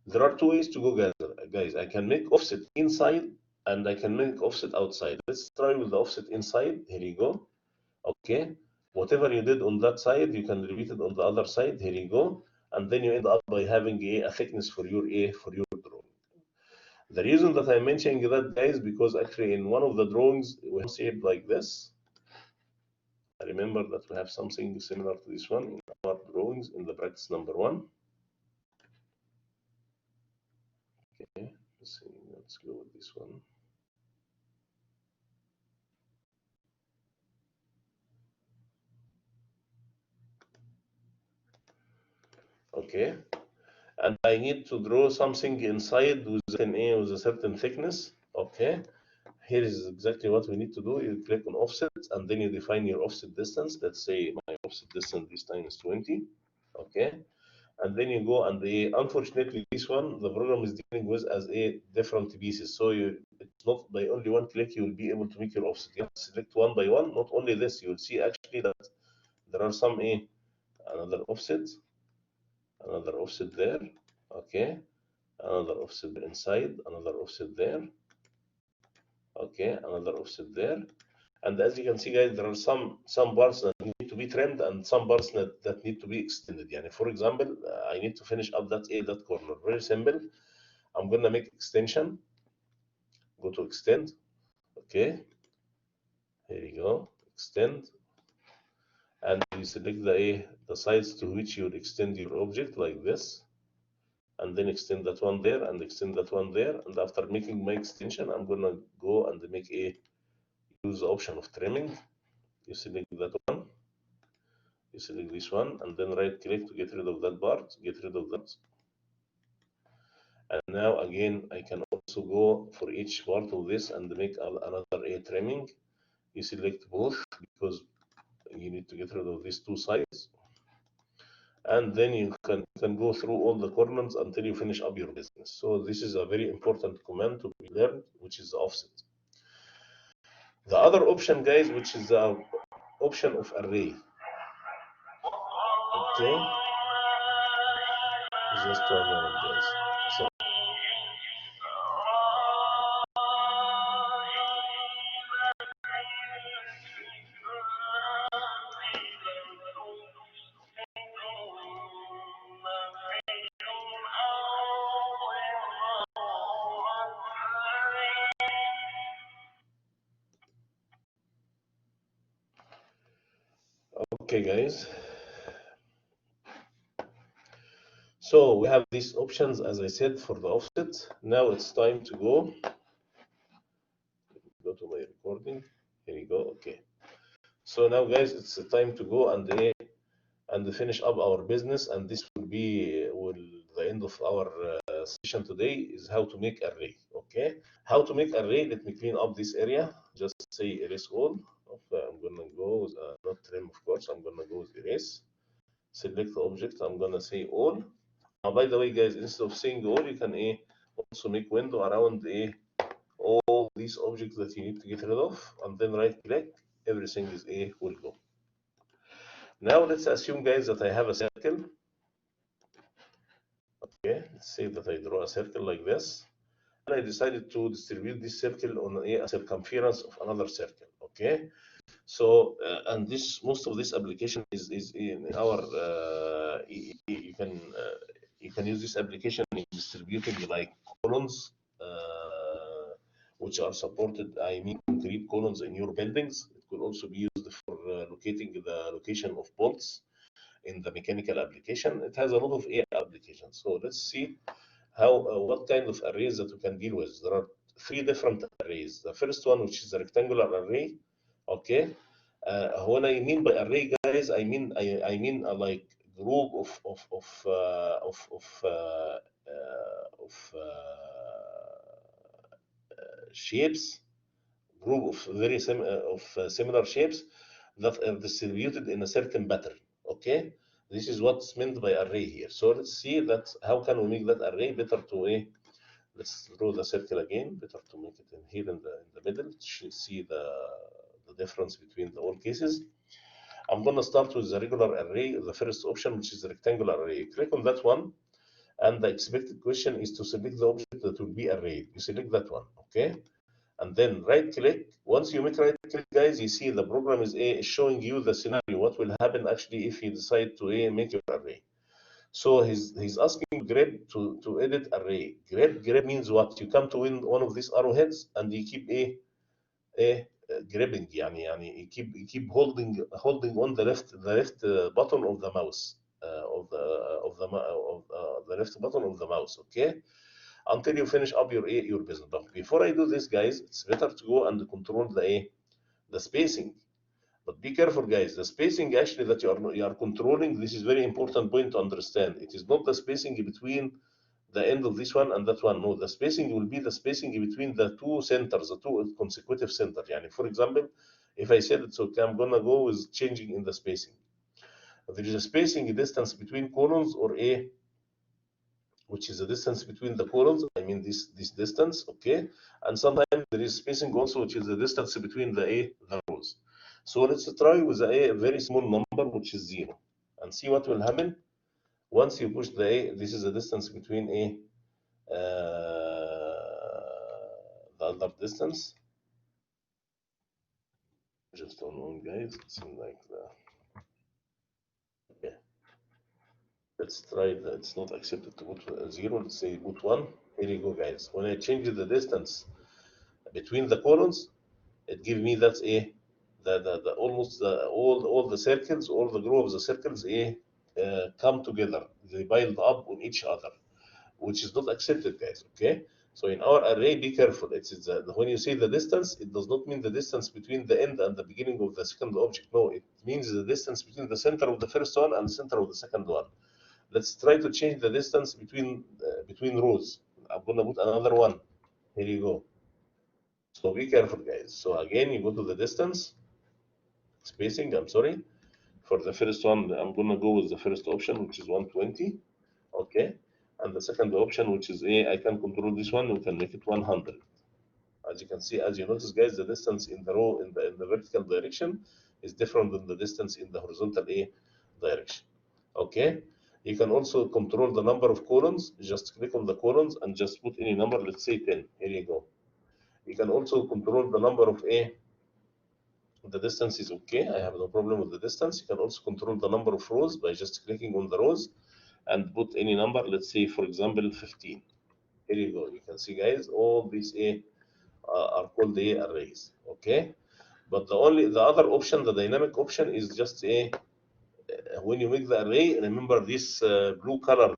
There are two ways to go, guys. I can make offset inside and I can make offset outside. Let's try with the offset inside. Here you go. Okay, whatever you did on that side, you can repeat it on the other side. Here you go, and then you end up by having a thickness for your drawing. The reason that I'm mentioning that, guys, because actually in one of the drawings we have shaped like this. I remember that we have something similar to this one in our drawings in the practice number 1. Okay, let's see. Let's go with this one. Okay, and I need to draw something inside with with a certain thickness. Okay, here is exactly what we need to do. You click on offset and then you define your offset distance. Let's say my offset distance this time is 20. Okay, and then you go and unfortunately this one the program is dealing with as different pieces. So it's not by only one click you will be able to make your offset. You have to select one by one. Not only this, you will see actually that there are some another offset there. Okay, another offset inside, another offset there. Okay, another offset there. And as you can see, guys, there are some parts that need to be trimmed and some parts that need to be extended. Yani, for example, I need to finish up that corner. Very simple. I'm gonna make extension. Go to extend. Okay. Here you go. Extend. And you select the sides to which you would extend your object like this. And then extend that one there and extend that one there. And after making my extension, I'm gonna go and make use the option of trimming. You select that one, you select this one, and then right click to get rid of that part, get rid of that. And now again, I can also go for each part of this and make another trimming. You select both because you need to get rid of these two sides. And then you can go through all the corners until you finish up your business. So this is a very important command to be learned, which is the offset. The other option, guys, which is the option of array. Okay, just one moment, guys. So okay, guys. So we have these options, as I said, for the offset. Now it's time to go to my recording. Here you go. Okay. So now, guys, it's time to go and finish up our business. And this will be the end of our session today is how to make array. Okay. How to make array. Let me clean up this area. Just say erase all. Okay, I'm gonna go with not trim, of course. I'm gonna go with erase. select the object. I'm gonna say all. Now, by the way, guys, instead of saying all, you can also make window around all these objects that you need to get rid of, and then right click, everything is will go. Now let's assume, guys, that I have a circle. Okay, let's say that I draw a circle like this, and I decided to distribute this circle on a circumference of another circle. Okay, so and this most of this application is in our you can use this application in distributing like columns, which are supported. I mean, concrete columns in your buildings. It could also be used for locating the location of bolts in the mechanical application. It has a lot of AI applications. So let's see how what kind of arrays that we can deal with. There are three different arrays. The first one, which is a rectangular array. Okay. When I mean by array, guys, I mean like group of shapes, group of similar shapes that are distributed in a certain pattern. Okay, this is what's meant by array here. So let's see that how can we make that array better to let's draw the circle again. Better to make it in here in the middle. See the difference between the all cases. I'm gonna start with the regular array, the first option, which is the rectangular array. Click on that one, and the expected question is to select the object that will be arrayed. You select that one, okay? And then right click. Once you make right click, guys, you see the program is showing you the scenario, what will happen actually if you decide to make your array. So he's asking grep to edit array. Grep means what? You come to one of these arrowheads and you keep grabbing, يعني you keep holding on the left button of the mouse, of the left button of the mouse, okay, until you finish up your business. But before I do this, guys, it's better to go and control the spacing. But be careful, guys. The spacing actually that you are controlling, this is very important point to understand. It is not the spacing between the end of this one and that one. No, the spacing will be the spacing between the two centers, the two consecutive centers. Yani, for example, if I said it's okay, I'm gonna go with changing in the spacing. There is a spacing distance between columns or which is the distance between the columns. I mean this distance, okay. And sometimes there is spacing also, which is the distance between the rows. So let's try with a very small number, which is 0, and see what will happen once you push the This is the distance between the other distance. Just on one, guys. It seems like the okay. Let's try that. It's not accepted to put 0. Let's say put 1. Here you go, guys. When I change the distance between the columns, it gives me that's the almost all the circles, all the group of the circles come together. They build up on each other, which is not accepted, guys. Okay. So in our array, be careful. It's when you say the distance, it does not mean the distance between the end and the beginning of the second object. No, it means the distance between the center of the first one and the center of the second one. Let's try to change the distance between rows. I'm gonna put another one. Here you go. So be careful, guys. So again, you go to the distance spacing. I'm sorry. For the first one, I'm gonna go with the first option, which is 120. Okay. And the second option, which is I can control this one. We can make it 100. As you can see, as you notice, guys, the distance in the row in the vertical direction is different than the distance in the horizontal direction. Okay. You can also control the number of columns. Just click on the columns and just put any number. Let's say 10. Here you go. You can also control the number of the distance is okay. I have no problem with the distance. You can also control the number of rows by just clicking on the rows and put any number. Let's say, for example, 15. Here you go. You can see, guys, all these are called arrays. Okay. But the other option, the dynamic option, is just when you make the array, remember this blue color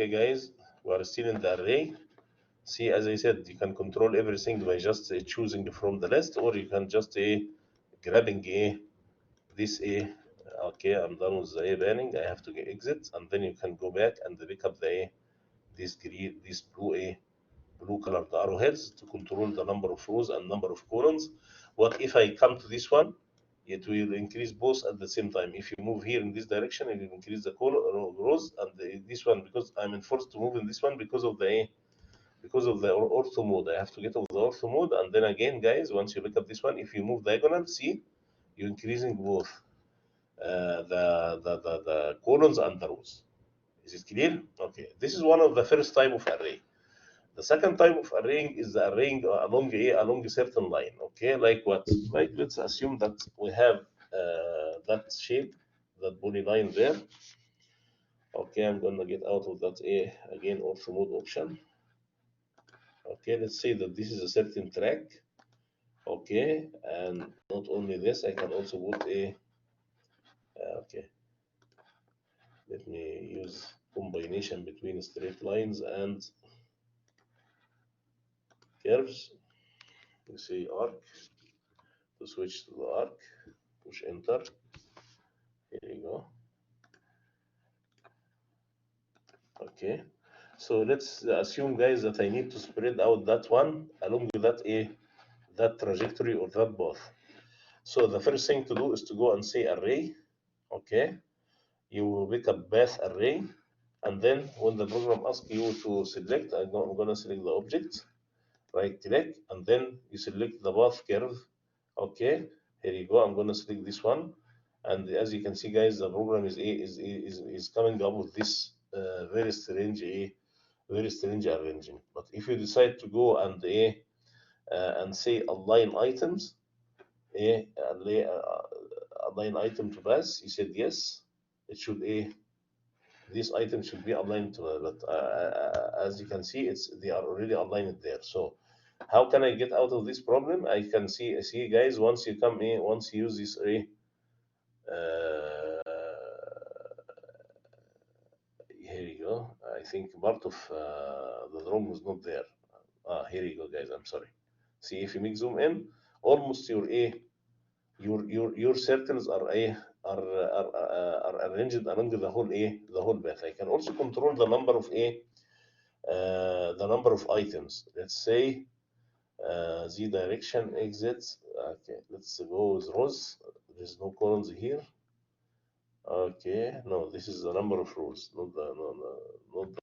Okay, guys, we are still in the array. See, as I said, you can control everything by just choosing from the list, or you can just grabbing this okay, I'm done with the banning. I have to exit, and then you can go back and pick up the this green, this blue colored arrowheads to control the number of rows and number of columns. What if I come to this one? It will increase both at the same time. If you move here in this direction, it will increase the rows, and this one, because I'm enforced to move in this one because of the ortho mode. I have to get out of the ortho mode, and then again, guys, once you pick up this one, if you move diagonal, see, you're increasing both the columns and the rows. Is it clear? Okay, this is one of the first type of array. The second type of arraying is the arraying along a certain line. Okay, like what? Like, let's assume that we have that shape, that polyline there. Okay, I'm gonna get out of that again ortho mode option. Okay, let's say that this is a certain track. Okay, and not only this, I can also put okay, let me use combination between straight lines and curves. You see arc, to switch to the arc, push enter. Here you go. Okay, so let's assume, guys, that I need to spread out that one along that trajectory or that path. So the first thing to do is to go and say array. Okay, you will pick up path array, and then when the program asks you to select, I'm gonna select the object, right click, and then you select the path curve. Okay, here you go. I'm gonna select this one, and as you can see, guys, the program is coming up with this very strange arrangement. But if you decide to go and say align items, align item to pass, you said yes, it should this item should be aligned to, but as you can see, they are already aligned there. So how can I get out of this problem? I can see, guys, once you come once you use this here you go. I think part of the drum was not there. Here you go, guys. I'm sorry. See, if you make zoom in, almost your circles are arranged along the whole path. I can also control the number of the number of items. Let's say z direction exits. Okay, let's go with rows. There's no columns here. Okay, no, this is the number of rows, not the no, no, not the,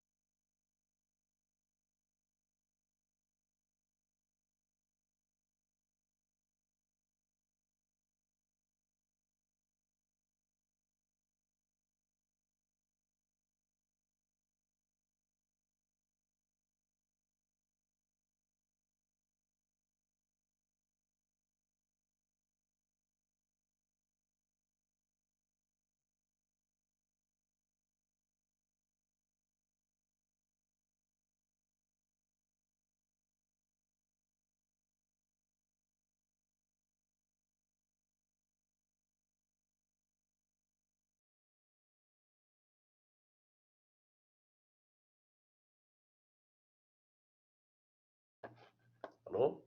no.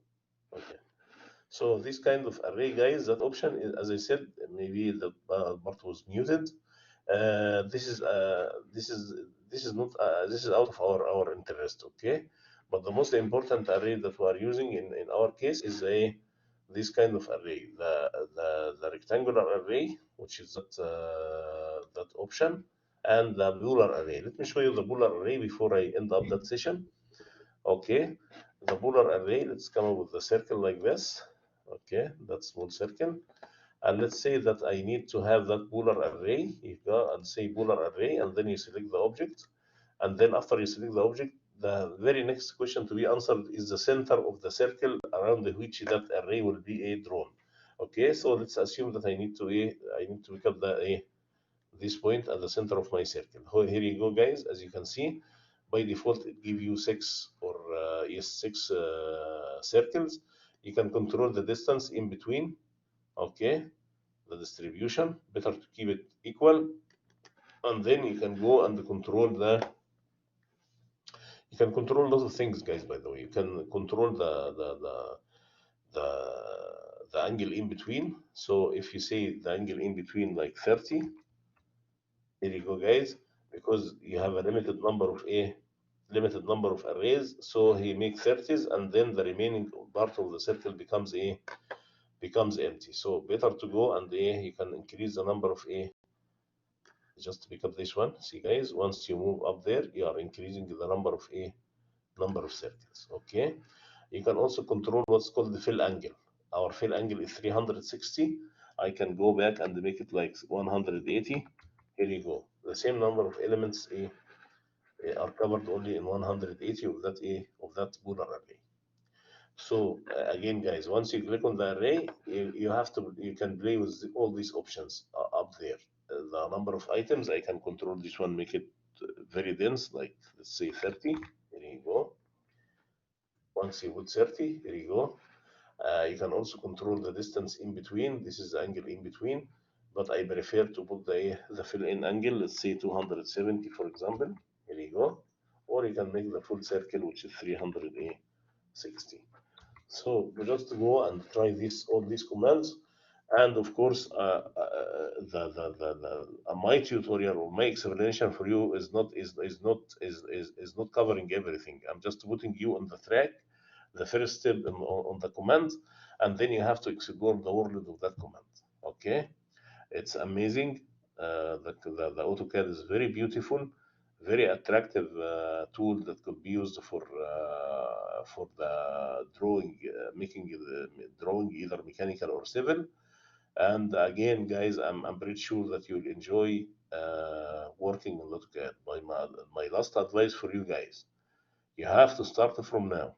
Okay. So this kind of array, guys, that option is, as I said, maybe the part was muted. This is not this is out of our interest, okay? But the most important array that we are using in our case is this kind of array, the rectangular array, which is that option, and the polar array. Let me show you the polar array before I end up that session. Okay, the polar array. Let's come up with a circle like this. Okay, that small circle. And let's say that I need to have that polar array. You go and say polar array, and then you select the object. And then after you select the object, the very next question to be answered is the center of the circle around which that array will be drawn. Okay, so let's assume that I need to pick up this point at the center of my circle. Here you go, guys. As you can see, by default, it gives you six circles. You can control the distance in between. Okay, the distribution, better to keep it equal, and then you can go and control You can control a lot of things, guys. By the way, you can control the the angle in between. So if you say the angle in between like 30, here you go, guys, because you have a limited number of arrays. So he makes 30s, and then the remaining part of the circle becomes empty. So better to go and you can increase the number of just pick up this one. See, guys, once you move up there, you are increasing the number of circles. Okay. You can also control what's called the fill angle. Our fill angle is 360. I can go back and make it like 180. Here you go. The same number of elements are covered only in 180 of that Boolean array. So again, guys, once you click on the array, you can play with all these options up there. The number of items, I can control this one, make it very dense, like let's say 30. Here you go. Once you put 30, here you go. You can also control the distance in between. This is the angle in between, but I prefer to put the fill-in angle, let's say 270, for example. Here you go. Or you can make the full circle, which is 360. So just go and try all these commands. And of course, my tutorial or my explanation for you is not covering everything. I'm just putting you on the track, the first step on the command, and then you have to explore the world of that command. Okay, it's amazing. The AutoCAD is very beautiful, very attractive tool that could be used for the drawing, making the drawing either mechanical or civil. And again, guys, I'm pretty sure that you'll enjoy working on AutoCAD. My last advice for you guys, you have to start from now.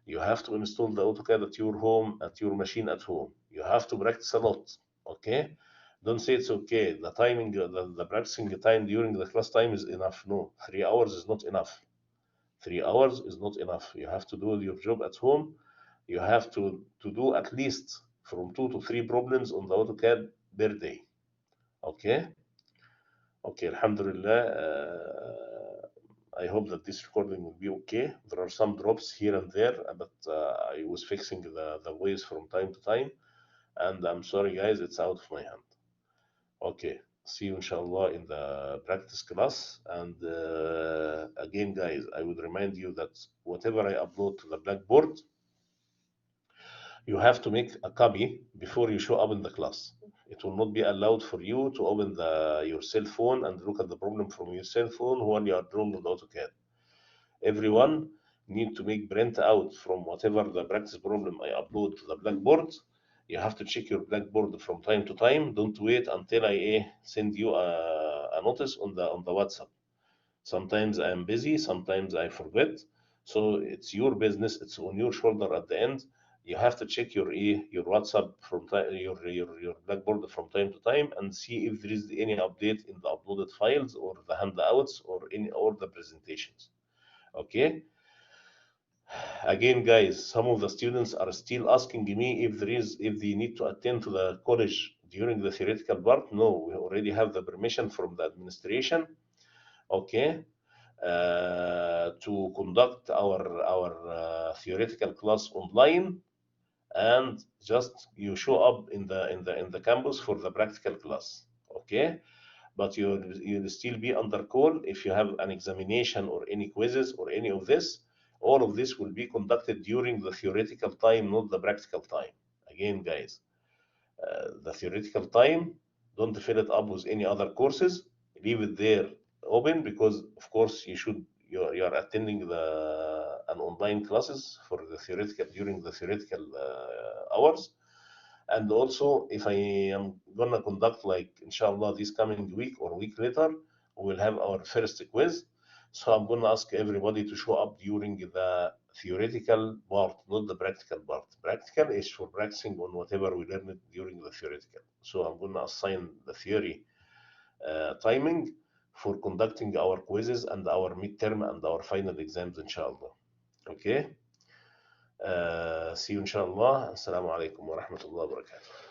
You have to install the AutoCAD at your home, at your machine at home. You have to practice a lot, okay? Don't say it's okay. The timing, the practicing time during the class time is enough. No, 3 hours is not enough. 3 hours is not enough. You have to do your job at home. You have to do at least from 2 to 3 problems on the AutoCAD per day. Okay? Okay, Alhamdulillah. I hope that this recording will be okay. There are some drops here and there, but I was fixing the voice from time to time. And I'm sorry, guys, it's out of my hand. Okay, see you inshallah in the practice class. And again, guys, I would remind you that whatever I upload to the Blackboard, you have to make a copy before you show up in the class. It will not be allowed for you to open your cell phone and look at the problem from your cell phone when you are drawing on the AutoCAD. Everyone need to make print out from whatever the practice problem I upload to the Blackboard. You have to check your Blackboard from time to time. Don't wait until I send you a notice on the WhatsApp. Sometimes I am busy, sometimes I forget. So it's your business. It's on your shoulder at the end. You have to check your WhatsApp from your Blackboard from time to time and see if there is any update in the uploaded files or the handouts or the presentations. Okay. Again, guys, some of the students are still asking me if they need to attend to the college during the theoretical part. No, we already have the permission from the administration. Okay. To conduct our theoretical class online, and just you show up in the campus for the practical class. Okay, but you'll still be under call if you have an examination or any quizzes or any of this. All of this will be conducted during the theoretical time, not the practical time. Again, guys, the theoretical time, don't fill it up with any other courses. Leave it there open, because of course you are attending an online classes for the theoretical during the theoretical hours. And also, if I am gonna conduct, like inshallah this coming week or week later, we will have our first quiz. So I'm gonna ask everybody to show up during the theoretical part, not the practical part. Practical is for practicing on whatever we learned during the theoretical. So I'm gonna assign the theory timing for conducting our quizzes and our midterm and our final exams, inshallah. Okay. See you inshallah. Assalamu alaikum wa rahmatullahi wa barakatuh.